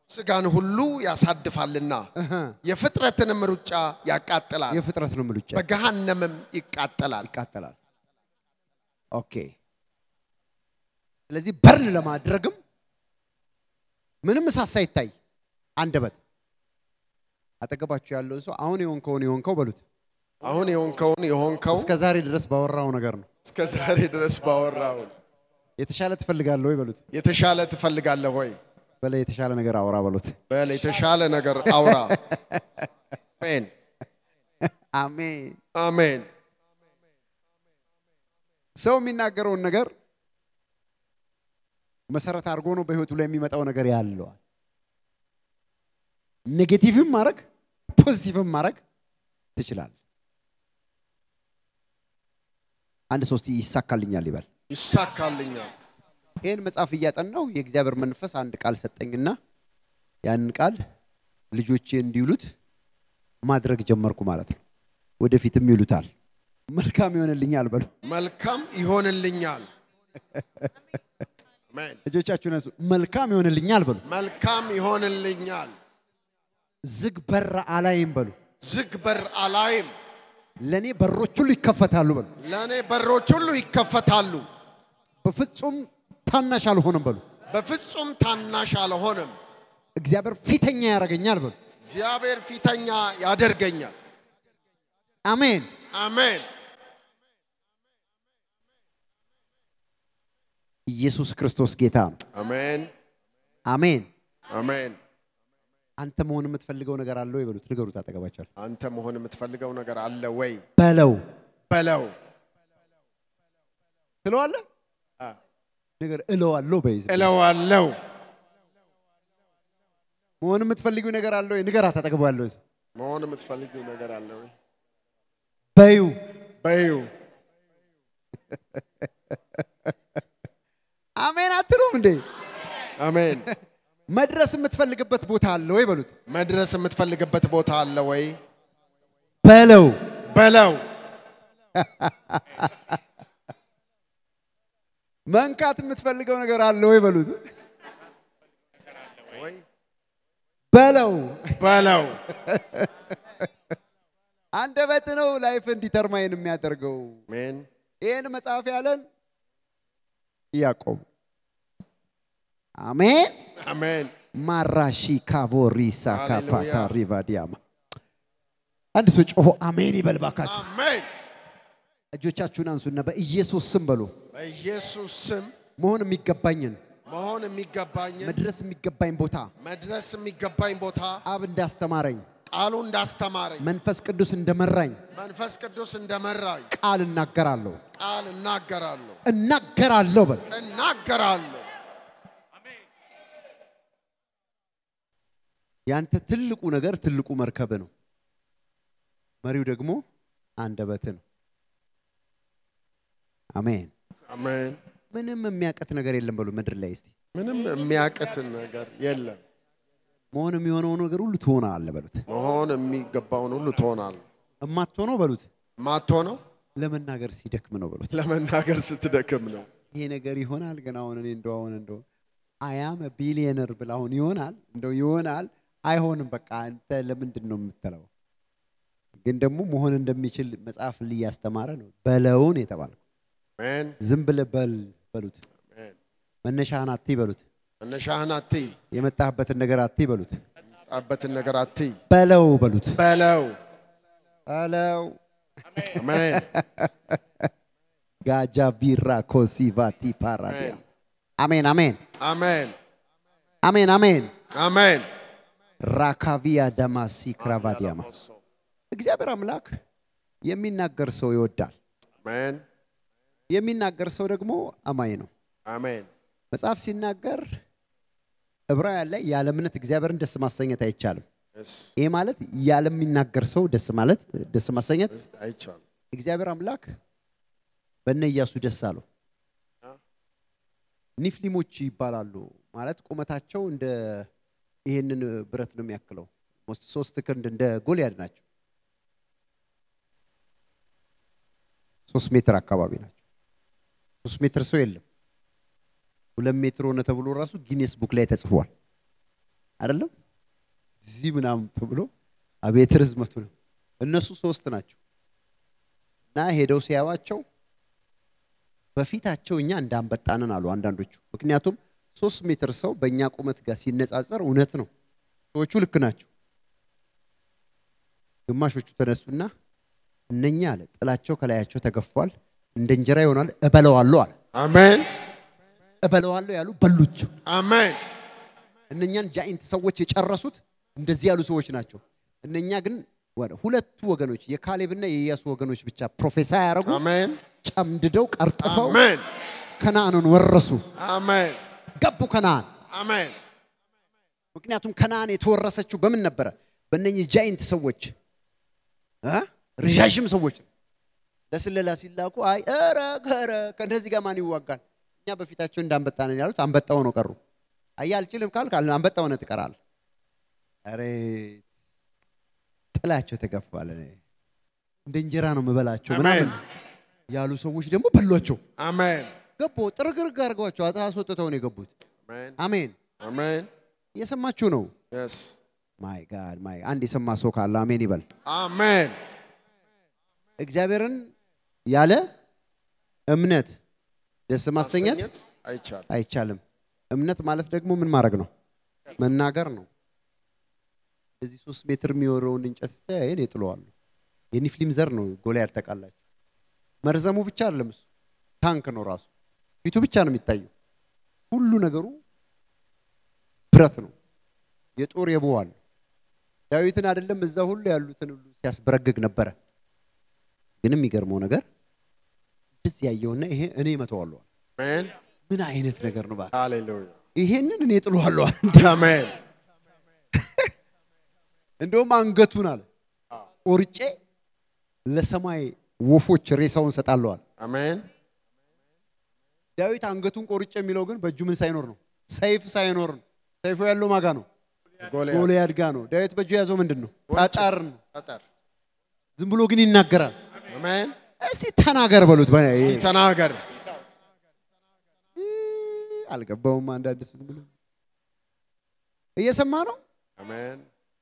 S3: ስጋን ሁሉ ያሳድፋልና የፍጥረትንም ሩጫ ያቃጥላል በገሃነምም ይቃጠላል ኦኬ ስለዚህ በርን ለማድረግም ምንም እሳት ሳይታይ አንደበት አጠገባችሁ ያለው ሰው አሁን የሆንከው በሉት አሁን የሆንከው
S2: እስከ ዛሬ ድረስ ባወራው ነገር ነው
S3: እስከ ዛሬ ድረስ ባወራው
S2: የተሻለ ትፈልጋለህ ወይ በሉት
S3: የተሻለ ትፈልጋለህ ወይ
S2: በለ የተሻለ ነገር አውራ በሉት
S3: በለ የተሻለ ነገር አውራ አሜን
S2: ሰው የሚናገረውን ነገር መሰረት አድርጎ ነው በህይወቱ ላይ የሚመጣው ነገር ያለው ኔጌቲቭም ማድረግ ፖዚቲቭም ማድረግ ትችላል አንድ ሶስት ይሳካልኛል ይባል
S3: ይሳካልኛል
S2: ይሄን መጽሐፍ እያጠናው የእግዚአብሔር መንፈስ አንድ ቃል ሰጠኝና ያንን ቃል ልጆቼ እንዲውሉት ማድረግ ጀመርኩ ማለት ነው ወደፊትም ይሉታል መልካም ይሆንልኛል በሉ
S3: መልካም ይሆንልኛል አሜን
S2: ልጆቻችሁ ነሱ መልካም ይሆንልኛል በሉ
S3: መልካም ይሆንልኛል
S2: ዝግ በር አላይም በሉ
S3: ዝግ በር አላይም
S2: ለኔ በሮች ሁሉ ይከፈታሉ በሉ
S3: ለኔ በሮች ሁሉ ይከፈታሉ
S2: በፍጹም ታናሽ አልሆነም በሉ
S3: በፍጹም ታናሽ አልሆነም
S2: እግዚአብሔር ፊተኛ ያደርገኛል በሉ
S3: እግዚአብሔር ፊተኛ ያደርገኛል
S2: አሜን
S3: አሜን
S2: ኢየሱስ ክርስቶስ ጌታ
S3: አሜን
S2: አሜን
S3: አሜን
S2: አንተ መሆን የምትፈልገው ነገር አለ ወይ በሉት ንገሩት አጠገባቻል
S3: አንተ መሆን የምትፈልገው ነገር አለ ወይ
S2: በለው ትለዋለ ነገር እለዋለሁ በይዝ
S3: እለዋለሁ
S2: መሆን የምትፈልጊው ነገር አለ ወይ ንገራት አጠገባለሁ
S3: መሆን የምትፈልጊው ነገር አለ ወይ በዩ
S2: አሜን አትሉም እንዴ
S3: አሜን
S2: መድረስ የምትፈልግበት ቦታ አለ ወይ በሉት
S3: መድረስ የምትፈልግበት ቦታ አለ ወይ
S2: በለው መንካት የምትፈልገው ነገር አለ ወይ በሉት በለው አንደበት ነው ላይፍ እንዲተርማይን የሚያደርገው
S3: አሜን
S2: ይሄን መጽሐፍ ያለን ያዕቆብ አሜን
S3: አሜን
S2: ማራሺ ካቮሪሳ ካፓታ ሪቫዲያማ አንድ ሰው ጮሆ አሜን ይበልባካችሁ
S3: አሜን
S2: እጆቻችሁን አንሱና በኢየሱስ ስም በሉ
S3: በኢየሱስ ስም
S2: መሆን የሚገባኝን
S3: መድረስ የሚገባኝ ቦታ
S2: አብ እንዳስተማረኝ
S3: ቃሉ እንዳስተማረኝ
S2: መንፈስ ቅዱስ እንደመራኝ ቃል እናገራለሁ በል
S3: እናገራለሁ
S2: ያንተ ትልቁ ነገር ትልቁ መርከብ ነው መሪው ደግሞ አንደበት ነው አሜን
S3: አሜን
S2: ምንም የሚያቀት ነገር የለም በሉ ምድር ላይ እስቲ
S3: ምንም የሚያቀት ነገር የለም
S2: መሆን የሚሆነው ነገር ሁሉ ትሆናለህ በሉት
S3: መሆን የሚገባውን ሁሉ ትሆናለህ
S2: እማትሆነው በሉት
S3: ማትሆነው
S2: ለመናገር ሲደክም ነው በሉት
S3: ለመናገር ስትደክም ነው
S2: ይሄ ነገር ይሆናል ግን አሁን እኔ እንደው አያም ቢሊየነር ብላውን ይሆናል አይሆንም በቃ አንተ ለምንድን ነው የምትለው ግን ደግሞ መሆን እንደሚችል መጽሐፍ ላይ ያስተማረ ነው በለውን የተባለው
S3: አሜን
S2: ዝም ብለህ በሉት
S3: አሜን
S2: መነሻህን አትበሉት
S3: መነሻህን አትይ
S2: የመጣህበትን ነገር አትበሉት
S3: የመጣህበትን ነገር አትይ
S2: በለው በሉት
S3: በለው አሜን
S2: ጋጃ ቢራ ኮሲቫቲ ፓራዲያ አሜን አሜን
S3: አሜን
S2: አሜን አሜን
S3: አሜን
S2: ራካቪያ ዳማሲ ክራቫዲያማ እግዚአብሔር አምላክ የሚናገር ሰው ይወዳል
S3: አሜን
S2: የሚናገር ሰው ደግሞ አማኝ ነው
S3: አሜን
S2: መጽሐፍ ሲናገር ዕብራውያን ላይ ያለ እምነት እግዚአብሔርን ደስ ማሰኘት አይቻልም ይሄ ማለት ያለ የሚናገር ሰው ደስ ማሰኘት
S3: አይቻልም
S2: እግዚአብሔር አምላክ በእነ ኢያሱ ደስ አለው ኒፍሊሞች ይባላሉ ማለት ቁመታቸው እንደ ይሄንን ብረት ነው የሚያክለው 3 ክንድ እንደ ጎልያድ ናቸው 3 ሜትር አካባቢ ናቸው 3 ሜትር ሰው የለም 2 ሜትር ሆነ ተብሎ ራሱ ጊኒስ ቡክ ላይ ተጽፏል አይደለም እዚህ ምናም ተብሎ አቤት ርዝመቱ ነው እነሱ 3 ናቸው እና ሄደው ሲያዋቸው በፊታቸው እኛ እንዳንበጣነን አሉ አንዳንዶቹ ምክንያቱም 3 ሜትር ሰው በእኛ ቁመት ጋር ሲነጻጸር እውነት ነው ሰዎቹ ልክ ናቸው ግማሾቹ ተነሱና እነኛ አለ ጥላቸው ከላያቸው ተገፏል እንደ እንጀራ ይሆናል እበለዋለሁ አለ
S3: አሜን
S2: እበለዋለሁ ያሉ በሉች
S3: አሜን
S2: እነኛን ጃይንት ሰዎች የጨረሱት እንደዚህ ያሉ ሰዎች ናቸው እነኛ ግን ሁለቱ ወገኖች የካሌብና የኢያሱ ወገኖች ብቻ ፕሮፌሰር ያረጉ
S3: አሜን
S2: ጨምድደው ቀርጥፈው
S3: አሜን
S2: ከነዓንን ወረሱ
S3: አሜን
S2: ገቡ ከነዓን
S3: አሜን
S2: ምክንያቱም ከነዓን የተወረሰችው በምን ነበር በእነኚህ ጃይንት ሰዎች ረጃጅም ሰዎች ለስለላ ሲላቁ አይ ኧረ ከነዚህ ጋር ማን ይዋጋል እኛ በፊታቸው እንዳንበጣነን ያሉት አንበጣው ነው ቀሩ አያልችልም ካልክ አንበጣው ነው ተቀራል አሬ ጥላቸው ተገፋለ እንደ እንጀራ ነው መበላቸው ምናምን ያሉ ሰዎች ደግሞ በሏቸው
S3: አሜን
S2: ገቦ ጥርግርግ አርጓቸው አታስወጥተው ነው የገቡት አሜን
S3: አሜን
S2: እየሰማችሁ ነው
S3: yes
S2: my god my አንድ የሰማ ሰው ካለ አሜን ይበል
S3: አሜን
S2: እግዚአብሔርን ያለ እምነት ደስ ማሰኘት አይቻልም እምነት ማለት ደግሞ ምን ማድረግ ነው መናገር ነው እዚህ 3 ሜትር የሚወረውን እንጨት ስታየን ይጥለዋል የኒፍሊም ዘር ነው ጎልያድ ተቃላችሁ መርዘሙ ብቻ አይደለም እሱ ታንክ ነው ራሱ ፊቱ ብቻ ነው የሚታየው ሁሉ ነገሩ ብረት ነው የጦር የበዋል ዳዊትን አይደለም እዛ ሁሉ ያሉትን ሁሉ ሲያስበረግግ ነበር ግን የሚገርመው ነገር ደስ ያየውና ይሄ እኔ መተዋለሁ
S3: አሜን
S2: ምን አይነት ነገር ነው ባል
S3: ሃሌሉያ
S2: ይሄንን እኔ ጥለዋለሁ
S3: አሜን
S2: እንደውም አንገቱን አለ ኦርጬ ለሰማይ ወፎች ሬሳውን ሰጣለሁ
S3: አሜን
S2: ዳዊት አንገቱን ቆርጬ የሚለው ግን በእጁ ምን ሳይኖር ነው ሰይፍ ሳይኖር ነው ሰይፉ ያለው ማጋ ነው ጎልያድ ጋር ነው ዳዊት በእጁ ያዘው ምንድነው ታጣር ነው ዝም ብሎ ግን ይናገራል
S3: አሜን
S2: እስቲ ተናገር በሉት
S3: እስቲ ተናገር
S2: አልገባውም አንዳንድ ዝም ብሎ እየሰማ ነው
S3: አሜን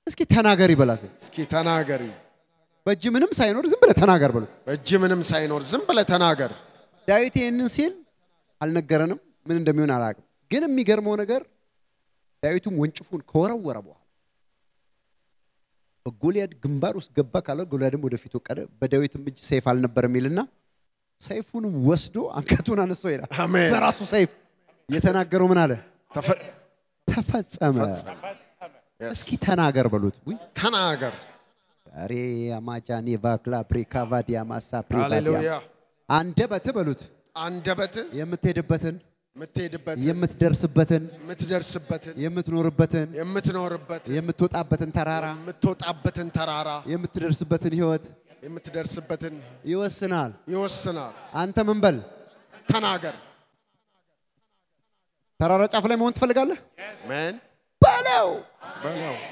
S2: እስኪ ተናገር ይበላት
S3: እስኪ ተናገሪ
S2: በእጅ ምንም ሳይኖር ዝም ብለ ተናገር በሉት
S3: በእጅ ምንም ሳይኖር ዝም ብለ ተናገር
S2: ዳዊት ይሄንን ሲል አልነገረንም ምን እንደሚሆን አላውቅም ግን የሚገርመው ነገር ዳዊቱም ወንጭፉን ከወረወረ በኋላ በጎልያድ ግንባር ውስጥ ገባ ካለ ጎልያድም ወደፊት ወቀደ በዳዊትም እጅ ሰይፍ አልነበረም ይልና ሰይፉን ወስዶ አንገቱን አነሳው ይላል
S3: አሜን
S2: በራሱ ሰይፍ የተናገረው ምን አለ ተፈጸመ እስኪ ተናገር በሉት ወይ
S3: ተናገር
S2: አሬ አማጃኒ ቫክላ ፕሪካቫዲያ ማሳ ፕሪካዲያ
S3: ሃሌሉያ
S2: አንደበት በሉት
S3: አንደበት
S2: የምትሄድበትን
S3: የምትሄድበትን
S2: የምትደርስበትን
S3: የምትኖርበትን
S2: የምትወጣበትን ተራራ የምትደርስበትን ህይወት ይወስናል አንተ ምን በል
S3: ተናገር
S2: ተራራ ጫፍ ላይ መሆን ትፈልጋለህ
S3: አሜን
S2: በለው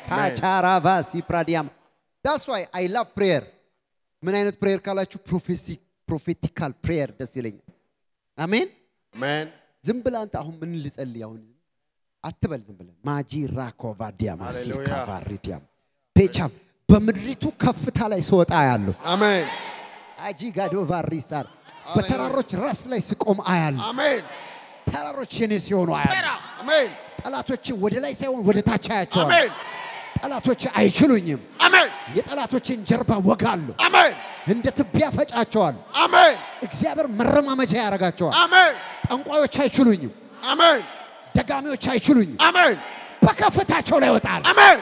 S2: ካቻራቫሲ ፕራዲያም that's why I love prayer ምን አይነት prayer ካላችሁ prophetical prayer ደስ ይለኛል አሜን
S3: አሜን
S2: ዝም ብለህ አንተ አሁን ምን ልጸልይ አሁን አትበል ዝም ብለህ ማጂራ ኮቫዲያ ማሲካ ባሪዲያም ፔቻም በምድሪቱ ከፍታ ላይ ስወጣ ያለው
S3: አሜን
S2: አጂ ጋዶ ቫሪሳር በተራሮች ራስ ላይ ስቆም አያለሁ
S3: አሜን
S2: ተራሮች የኔ ሲሆኑ አያለሁ
S3: አሜን
S2: ጠላቶች ወደ ላይ ሳይሆን ወደ ታች አያቸዋለሁ
S3: አሜን
S2: ጠላቶቼ አይችሉኝም
S3: አሜን
S2: የጠላቶቼን ጀርባ ወጋለሁ
S3: አሜን
S2: እንደ ትቢያ ፈጫቸዋል
S3: አሜን
S2: እግዚአብሔር መረማመጃ ያረጋቸዋል
S3: አሜን
S2: ጠንቋዮች አይችሉኝም
S3: አሜን
S2: ደጋሚዎች አይችሉኝም
S3: አሜን
S2: በከፍታቸው ላይ ወጣል
S3: አሜን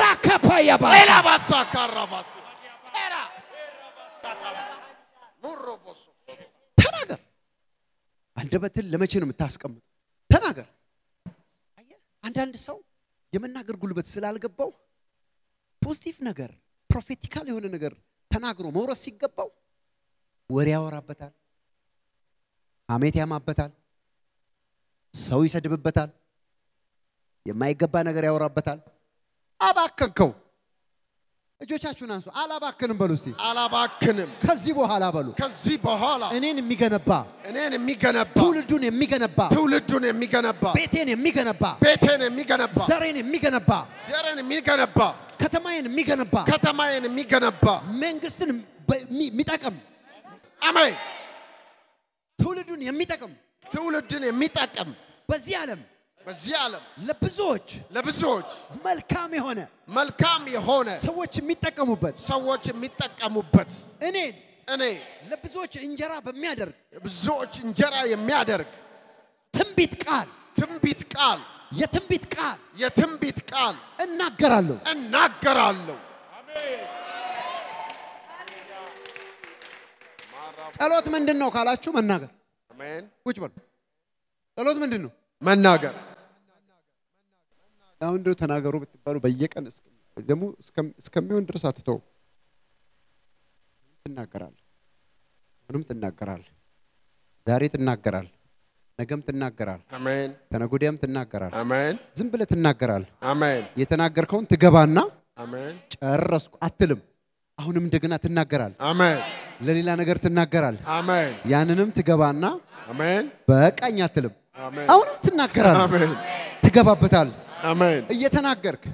S2: ራካፓያባ
S3: ሌላ ባሳካራባስ ተራ ሙሮፎስ
S2: ተናገር አንደበትን ለመቼ ነው የምታስቀምጥ ተናገር አየህ አንዳንድ ሰው የመናገር ጉልበት ስላልገባው ፖዚቲቭ ነገር ፕሮፌቲካል የሆነ ነገር ተናግሮ መውረስ ሲገባው ወሬ ያወራበታል ሐሜት ያማበታል ሰው ይሰድብበታል የማይገባ ነገር ያወራበታል አባከንከው እጆቻችሁን አንሱ አላባከንም በሉ እስቲ
S3: አላባከንም
S2: ከዚህ በኋላ በሉ
S3: ከዚህ በኋላ
S2: እኔን የሚገነባ ትውልዱን የሚገነባ ቤቴን የሚገነባ ዘሬን የሚገነባ ከተማዬን የሚገነባ መንግስትን የሚጠቅም
S3: አሜን
S2: ትውልዱን የሚጠቅም በዚህ ዓለም ለብዙዎች መልካም የሆነ ሰዎች የሚጠቀሙበት እኔ ለብዙዎች እንጀራ የሚያደርግ ትንቢት ቃል የትንቢት ቃል እናገራለሁ ጸሎት ምንድነው ካላችሁ መናገር
S3: አሜን
S2: ቁጭ በሉ ጸሎት ምንድነው
S3: መናገር
S2: አሁን እንደው ተናገሩ ብትባሉ በየቀን ደሞ እስከሚሆን ድረስ አትተው ምንም ትናገራለህ ዛሬ ትናገራለህ ነገም ትናገራለህ
S3: አሜን
S2: ተነጎዲያም ትናገራለህ
S3: አሜን
S2: ዝም ብለህ ትናገራለህ
S3: አሜን
S2: የተናገርከውን ትገባና
S3: አሜን
S2: ጨረስኩ አትልም አሁንም እንደገና ትናገራለህ
S3: አሜን
S2: ለሌላ ነገር ትናገራለህ
S3: አሜን
S2: ያንንም ትገባና
S3: አሜን
S2: በቃኝ አትልም
S3: አሜን
S2: አሁንም ትናገራለህ
S3: አሜን
S2: ትገባበታለህ
S3: አሜን
S2: እየተናገርክ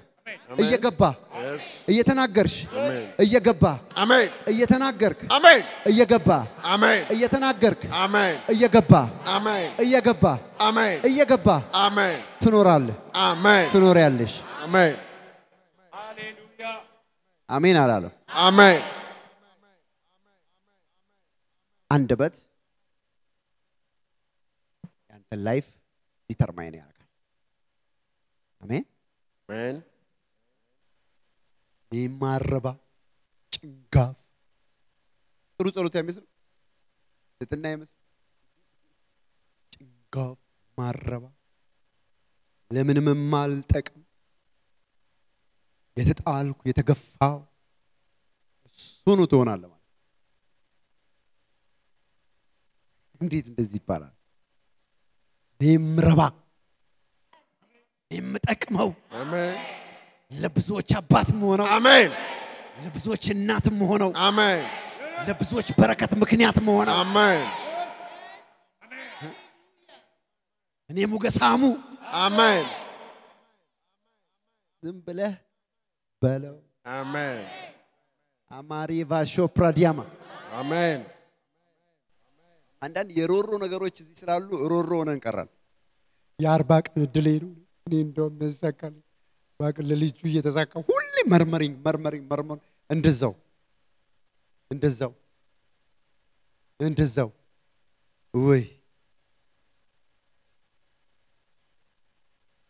S2: እየገባ እየተናገርሽ እየገባ
S3: አሜን
S2: እየተናገርክ
S3: አሜን
S2: እየገባ
S3: አሜን
S2: እየተናገርክ
S3: አሜን
S2: እየገባ
S3: አሜን
S2: እየገባ
S3: አሜን
S2: እየገባ
S3: አሜን
S2: ትኖራለህ
S3: አሜን
S2: ትኖሪያለሽ
S3: አሜን
S2: ሃሌሉያ አሜን አላለም
S3: አሜን
S2: አንደበት ያንተ ላይፍ ዲተርማይን ያደርጋል አሜን
S3: አሜን
S2: ይማረባ ጭንጋፍ ጥሩ ጸሎት ያመስል ለትና ያመስል ጭንጋፍ ማረባ ለምንም ማልጠቅም የተጣልኩ የተገፋው ሱኑ ትሆናለህ ማለት እንዴት እንደዚህ ይባላል ይምረባ ይምጠቅመው
S3: አሜን
S2: ለብዙዎች አባትም ሆነው
S3: አሜን
S2: ለብዙዎች እናትም ሆነው
S3: አሜን
S2: ለብዙዎች በረከት ምክንያትም ሆነው
S3: አሜን
S2: እኔ ሙገሳሙ
S3: አሜን
S2: ዝም ብለህ በለው
S3: አሜን
S2: አማሪ ቫሾ ፕራዲያማ
S3: አሜን
S2: አንዳንድ የሮሮ ነገሮች እዚህ ስላሉ ሮሮ ሆነን ቀራል የ40 ቀን እድሌ ነው እኔ እንደውም መሳካል ባቀል ለልጁ እየተሳካ ሁሌ መርመሪኝ እንደዛው ወይ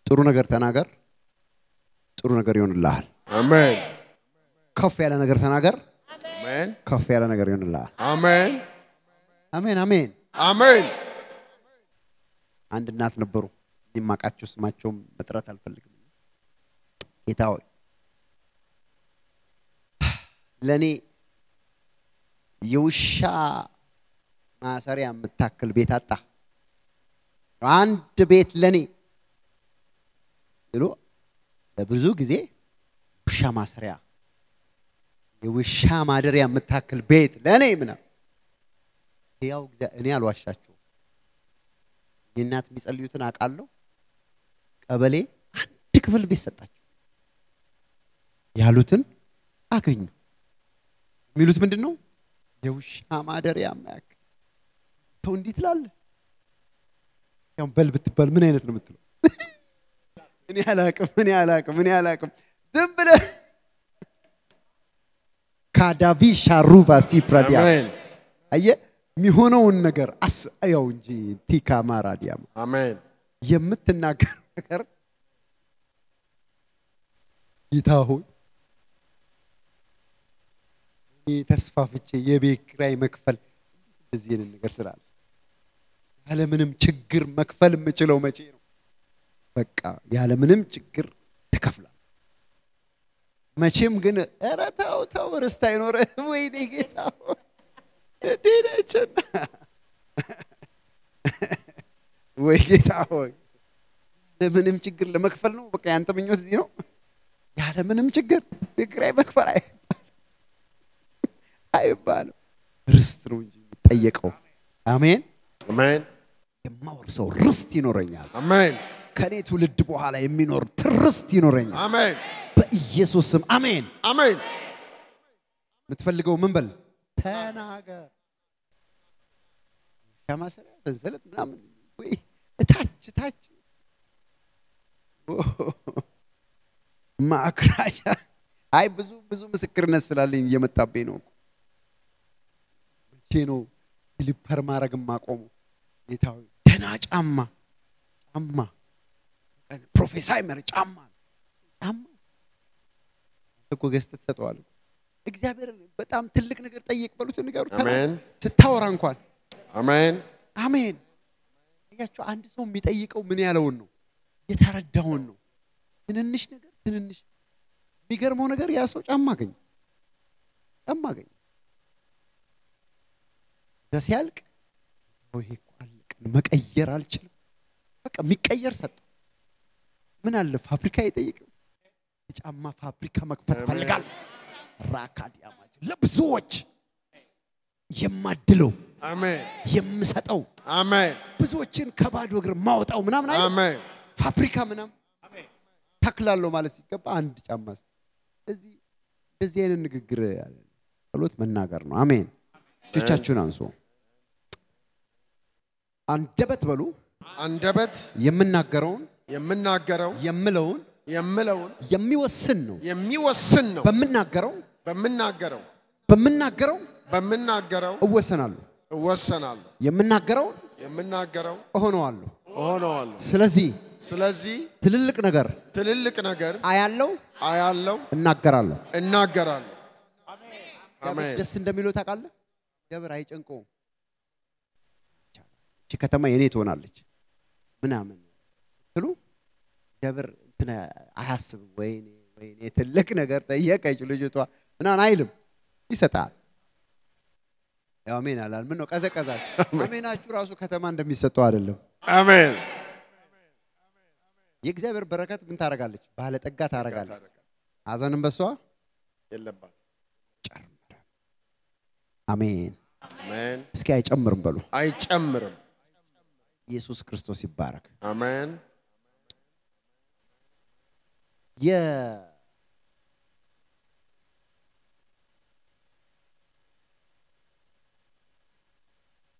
S2: ጥሩ ነገር ተናገር ጥሩ ነገር ይሆንልሃል
S3: አሜን
S2: ከፍ ያለ ነገር ተናገር
S3: አሜን
S2: ከፍ ያለ ነገር ይሆንልሃል
S3: አሜን
S2: አሜን አሜን
S3: አሜን
S2: አንድ እናት ነበሩ ይማቃቸው ስማቸው መጥራት አልፈልግም ጌታው ለኔ የውሻ ማሰሪያ የምታክል ቤት አጣ አንድ ቤት ለኔ ይሉ ለብዙ ጊዜ ውሻ ማሰሪያ የውሻ ማደሪያ የምታክል ቤት ለኔ ምና ያው እኔ አልዋሻችሁ የእናት የሚጸልዩትን አቃለው ቀበሌ አንድ ክፍል ቤት ሰጣችሁ ያሉትን አገኙ ሚሉት ምንድነው የውሻ ማደሪያ ማክ ተው እንዴት ይላል ያው በል ብትባል ምን አይነት ነው የምትለው እኔ አላቅም ዝም ብለህ ካዳቪ ሻሩባ ሲፕራዲያ
S3: አሜን
S2: አየ የሚሆነውን ነገር አስአየው እንጂ ቲካ ማራዲያም
S3: አሜን
S2: የምትናገር ነገር ይታው ተስፋፍቼ የቤት ኪራይ መክፈል እንደዚህ አይነት ነገር ትላለህ ያለ ምንም ችግር መክፈል የምችለው መቼ ነው በቃ ያለ ምንም ችግር ትከፍላለህ መቼም ግን ኧረ ተው ርስት አይኖርህ ወይኔ ጌታ ዲነችን ወይ ጌታ ሆይ ለምንም ችግር ለመክፈል ነው በቃ ያንተ ምኞት እዚህ ነው ያለ ምንም ችግር በግራይ መክፈል አይባልም ርስት ነው እንጂ የሚጠየቀው አሜን
S3: አሜን
S2: የማወርሰው ርስት ይኖረኛል
S3: አሜን
S2: ከኔ ትውልድ በኋላ የሚኖር ርስት ይኖረኛል
S3: አሜን
S2: በኢየሱስ ስም አሜን
S3: አሜን
S2: የምትፈልገው ምን በል ተናገር ከማሰሪያ ሰንሰለት ምናምን ወይ ታች ማክራሻ አይ ብዙ ምስክርነት ስላለኝ እየመጣብኝ ነው መቼ ነው ስሊፐር ማድረግ ማቆሙ ጌታው ደና ጫማ ፕሮፌሰር መር ጫማ እኮ ገዝተህ ተሰጠዋለህ እግዚአብሔር በጣም ትልቅ ነገር ጠይቅ በሉት ንገሩት
S3: አሜን
S2: ስታወራ እንኳን
S3: አሜን
S2: አሜን ያያችሁ አንድ ሰው የሚጠይቀው ምን ያለውን ነው የተረዳውን ነው ትንንሽ ነገር ትንንሽ የሚገርመው ነገር ያ ሰው ጫማ አገኘ ሲያልቅ ወይ ቋልቅ መቀየር አልችልም በቃ የሚቀየር ሰጠ ምን አለ ፋብሪካ ይጠይቀው ጫማ ፋብሪካ መክፈት ፈልጋል ራካዲያማች ለብዙዎች የማድለው
S3: አሜን
S2: የምሰጠው
S3: አሜን
S2: ብዙዎችን ከባዶ እግር ማውጣው ምናምን አይደል
S3: አሜን
S2: ፋብሪካ ምናምን አሜን ተክላለሁ ማለት ሲገባ አንድ ጫማስ እዚህ አይነት ንግግር ያለ ጸሎት መናገር ነው አሜን እጆቻችሁን አንሱ አንደበት በሉ አንደበት የምናገረው የምለውን የሚወስን ነው በምናገረው እወሰናለሁ የምናገረው እሆነዋለሁ ስለዚህ ትልልቅ ነገር አያለው እናገራለሁ አሜን ደስ እንደሚለው ታውቃለህ ደብር አይጨንቀውም እቺ ከተማ የኔ ትሆናለች ምናምን ትሉ ደብር እንትና አያስብ ወይኔ ትልቅ ነገር ጠየቀች ልጅቷ ምናን አይልም ይሰጣል ያው አሜን አላል ምን ነው ቀዘቀዛል አሜናችሁ ራሱ ከተማ እንደሚሰጠው አይደለም
S3: አሜን
S2: የእግዚአብሔር በረከት ምን ታረጋለች ባለ ጠጋ ታረጋለች አዘንም በሷ
S3: የለባት
S2: ጨምራ አሜን
S3: አሜን
S2: እስኪ አይጨምርም በሉ
S3: አይጨምርም
S2: ኢየሱስ ክርስቶስ ይባረክ
S3: አሜን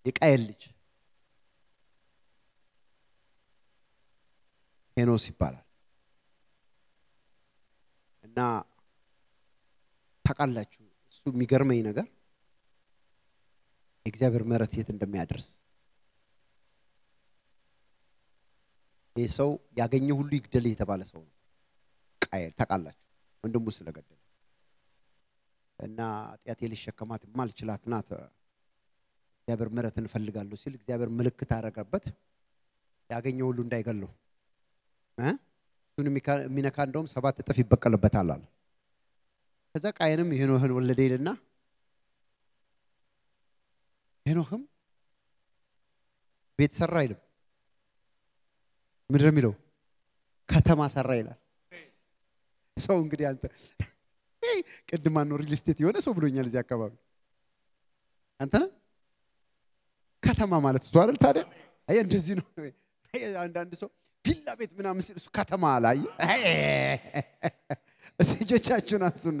S2: የቃየል ልጅ ሄኖስ ይባላል እና ታውቃላችሁ እሱ የሚገርመኝ ነገር እግዚአብሔር ምሕረት የት እንደሚያደርስ ሰው ያገኘ ሁሉ ይግደል የተባለ ሰው ነው ቃየል ታውቃላችሁ ወንድሙ ስለገደለ እና ጢያቴ ሊሸከማት ማልችላት ናት እግዚአብሔር ምሕረትን ፈልጋለሁ ሲል እግዚአብሔር ምልክት አረጋበት ያገኘ ሁሉ እንዳይገለው እሱን የሚነካ እንደውም 7 እጥፍ ይበቀልበታል አለ ከዛ ቃየንም ሄኖህን ወለደ ይልና ሄኖህም ቤት ሰራ አይልም ምድር የሚለው ከተማ ሰራ ይላል ሰው እንግዲህ አንተ ቅድማ ነው ሪል ስቴት የሆነ ሰው ብሎኛል እዚህ አካባቢ አንተ ከተማ ማለት እሱ አይደል ታዲያ አይ እንደዚህ ነው አንዳንድ ሰው ቪላ ቤት ምናምን ሲል እሱ ከተማ ላይ እጆቻችሁን አንሱን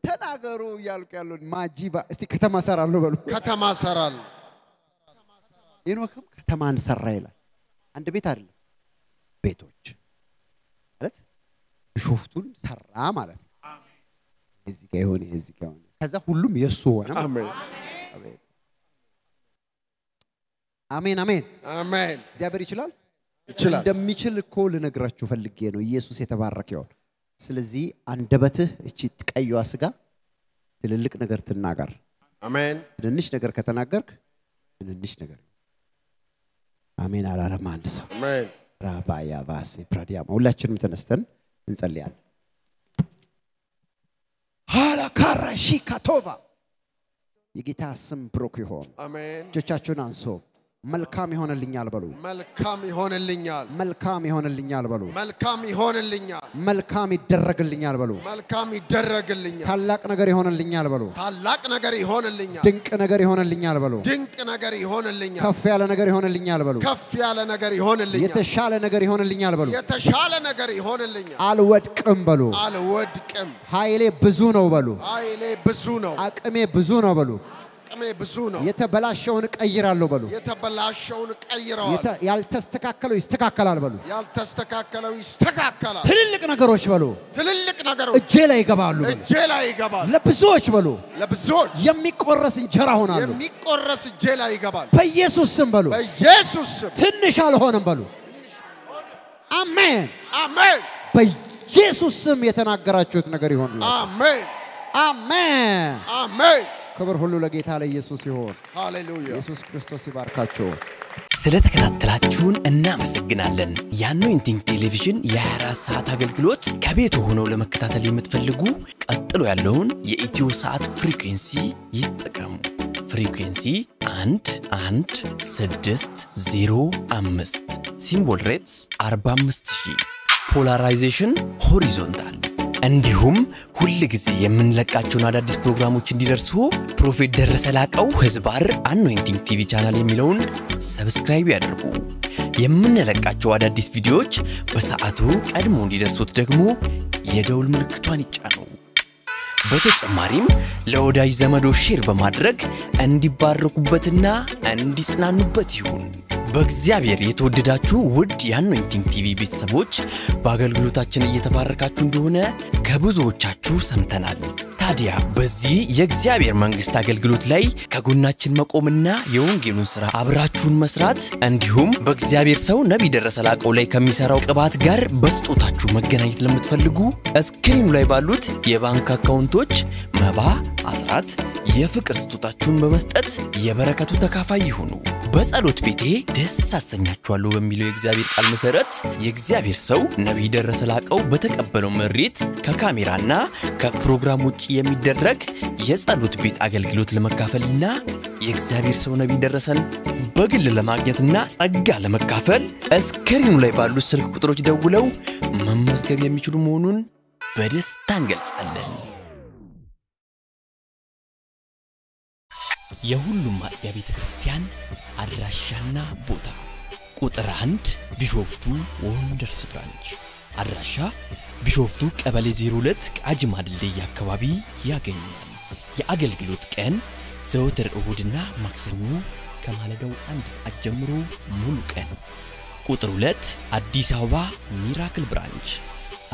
S2: ተናገሩ እያልኩ ያለው ማጂባ እስቲ ከተማ ሰራለሁ በሉ
S3: ከተማ ሰራለሁ
S2: ሄኖክም ከተማን ሰራ ይላል አንድ ቤት አይደለም ቤቶች ማለት ቢሾፍቱን ሰራ ማለት ነው እዚህ ጋር ይሆን እዚህ ጋር ከዛ ሁሉም የሱ ሆነ
S3: አሜን
S2: አሜን አሜን
S3: አሜን
S2: እግዚአብሔር ይችላል እንደሚችል እኮ ልነግራችሁ ፈልጌ ነው ኢየሱስ የተባረከ ይሁን ስለዚህ አንደበትህ እቺ ቀይዋ ስጋ ትልልቅ ነገር ትናገር
S3: አሜን
S2: ትንሽ ነገር ከተናገርክ ትንሽ ነገር አሜን አላለም አንድ ሰው
S3: አሜን
S2: ራባያ ባሴ ፕራዲያም ሁላችንም ተነስተን እንጸልያለን ሃላ ካራሺ ካቶቫ የጌታ ስም ብሩክ ይሁን
S3: አሜን
S2: እጆቻችሁን አንሶ መልካም ይሆንልኛል በሉ
S3: መልካም ይሆንልኛል
S2: መልካም ይሆንልኛል በሉ
S3: መልካም ይሆንልኛል
S2: መልካም ይደረግልኛል በሉ
S3: መልካም ይደረግልኛል
S2: ታላቅ ነገር ይሆንልኛል በሉ
S3: ታላቅ ነገር ይሆንልኛል
S2: ድንቅ ነገር ይሆንልኛል በሉ
S3: ድንቅ ነገር ይሆንልኛል
S2: ከፍ ያለ ነገር ይሆንልኛል በሉ
S3: ከፍ ያለ ነገር ይሆንልኛል
S2: የተሻለ ነገር ይሆንልኛል በሉ
S3: የተሻለ ነገር ይሆንልኛል
S2: አልወድቅም በሉ
S3: አልወድቅም
S2: ኃይሌ ብዙ ነው በሉ
S3: ኃይሌ ብዙ ነው
S2: አቅሜ ብዙ ነው በሉ
S3: አቅሜ ብዙ ነው
S2: የተበላሸውን ቀይራለሁ በሉ
S3: የተበላሸውን ቀይራለሁ
S2: ያልተስተካከለው ይስተካከላል በሉ
S3: ያልተስተካከለው ይስተካከላል
S2: ትልልቅ ነገሮች በሉ
S3: ትልልቅ ነገሮች
S2: እጄ ላይ ይገባሉ
S3: እጄ ላይ ይገባል
S2: ለብዙዎች በሉ
S3: ለብዙዎች
S2: የሚቆረስ እንጀራ ሆናሉ
S3: የሚቆረስ እጄ ላይ ይገባል
S2: በኢየሱስ ስም በሉ
S3: በኢየሱስ ስም
S2: ትንሽ አልሆነም በሉ አሜን
S3: አሜን
S2: በኢየሱስ ስም የተናገራችሁት ነገር ይሆን
S3: አሜን
S2: አሜን
S3: አሜን
S2: ክብር ሁሉ ለጌታ ለኢየሱስ ይሁን
S3: ሃሌሉያ
S2: ኢየሱስ ክርስቶስ ይባርካችሁ
S4: ስለተከታተላችሁን እናመሰግናለን የአኖይንቲንግ ቴሌቪዥን የ24 ሰዓት አገልግሎት ከቤት ሆነው ለመከታተል የምትፈልጉ ቀጥሎ ያለውን የኢትዮ ሰዓት ፍሪኩዌንሲ ይጠቀሙ ፍሪኩዌንሲ 11605 ሲምቦል ሬትስ 45000 ፖላራይዜሽን ሆሪዞንታል እንዲሁም ሁሉ ጊዜ የምንለቃቸውን አዳዲስ ፕሮግራሞች እንዲደርሱ ፕሮፌት ደረሰ ላቀው ህዝባር አኖይንቲንግ ቲቪ ቻናል የሚለውን ሰብስክራይብ ያድርጉ የምንለቃቸው አዳዲስ ቪዲዮዎች በሰዓቱ ቀድሞ እንዲደርሱት ደግሞ የደውል ምልክቷን ይጫኑ በተጨማሪም ለወዳጅ ዘመዶ ሼር በማድረግ እንዲባረኩበትና እንዲጽናኑበት ይሁን በእግዚአብሔር የተወደዳችሁ ውድ የአኖይንቲንግ ቲቪ ቤተሰቦች በአገልግሎታችን እየተባረካችሁ እንደሆነ ከብዙዎቻችሁ ሰምተናል ታዲያ በዚህ የእግዚአብሔር መንግስት አገልግሎት ላይ ከጎናችን መቆምና የወንጌሉን ሥራ አብራችሁን መስራት እንዲሁም በእግዚአብሔር ሰው ነብይ ደረሰ ላቀው ላይ ከሚሰራው ቅባት ጋር በስጦታችሁ መገናኘት ለምትፈልጉ ስክሪኑ ላይ ባሉት የባንክ አካውንቶች መባ አስራት የፍቅር ስጦታችሁን በመስጠት የበረከቱ ተካፋይ ይሁኑ በጸሎት ቤቴ ደስ አሰኛችኋለሁ በሚለው የእግዚአብሔር ቃል መሰረት የእግዚአብሔር ሰው ነብይ ደረሰ ላቀው በተቀበለው መሬት ከካሜራና ከፕሮግራም ውጪ የሚደረግ የጸሎት ቤት አገልግሎት ለመካፈልና የእግዚአብሔር ሰው ነብይ ደረሰን በግል ለማግኘትና ጸጋ ለመካፈል ስክሪኑ ላይ ባሉ ስልክ ቁጥሮች ደውለው መመዝገብ የሚችሉ መሆኑን በደስታ እንገልጻለን የሁሉም ማጥቢያ ቤተክርስቲያን አድራሻና ቦታ ቁጥር 1 ቢሾፍቱ ወንደርስ ብራንች አድራሻ ቢሾፍቱ ቀበሌ 02 ቃጂማ ድልድይ አካባቢ ያገኛል የአገልግሎት ቀን ዘወትር እሁድና ማክሰኞ ከማለዳው 1 ሰዓት ጀምሮ ሙሉ ቀን ቁጥር 2 አዲስ አበባ ሚራክል ብራንች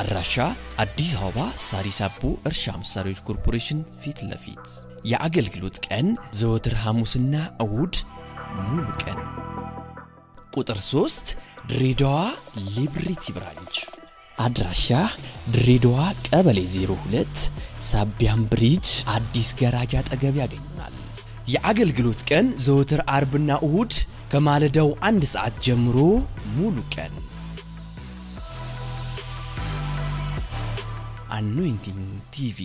S4: አድራሻ አዲስ አበባ ሳሪስ አቦ እርሻ መሳሪያዎች ኮርፖሬሽን ፊት ለፊት የአገልግሎት ቀን ዘወትር ሐሙስና እሁድ ሙሉ ቀን ቁጥር 3 ድሬዳዋ ሊብሪቲ ብራንች አድራሻ ድሬዳዋ ቀበሌ 02 ሳቢያም ብሪጅ አዲስ ገራጃ አጠገብ ያገኙናል የአገልግሎት ቀን ዘወትር አርብና እሁድ ከማለዳው 1 ሰዓት ጀምሮ ሙሉ ቀን አኖይንቲንግ ቲቪ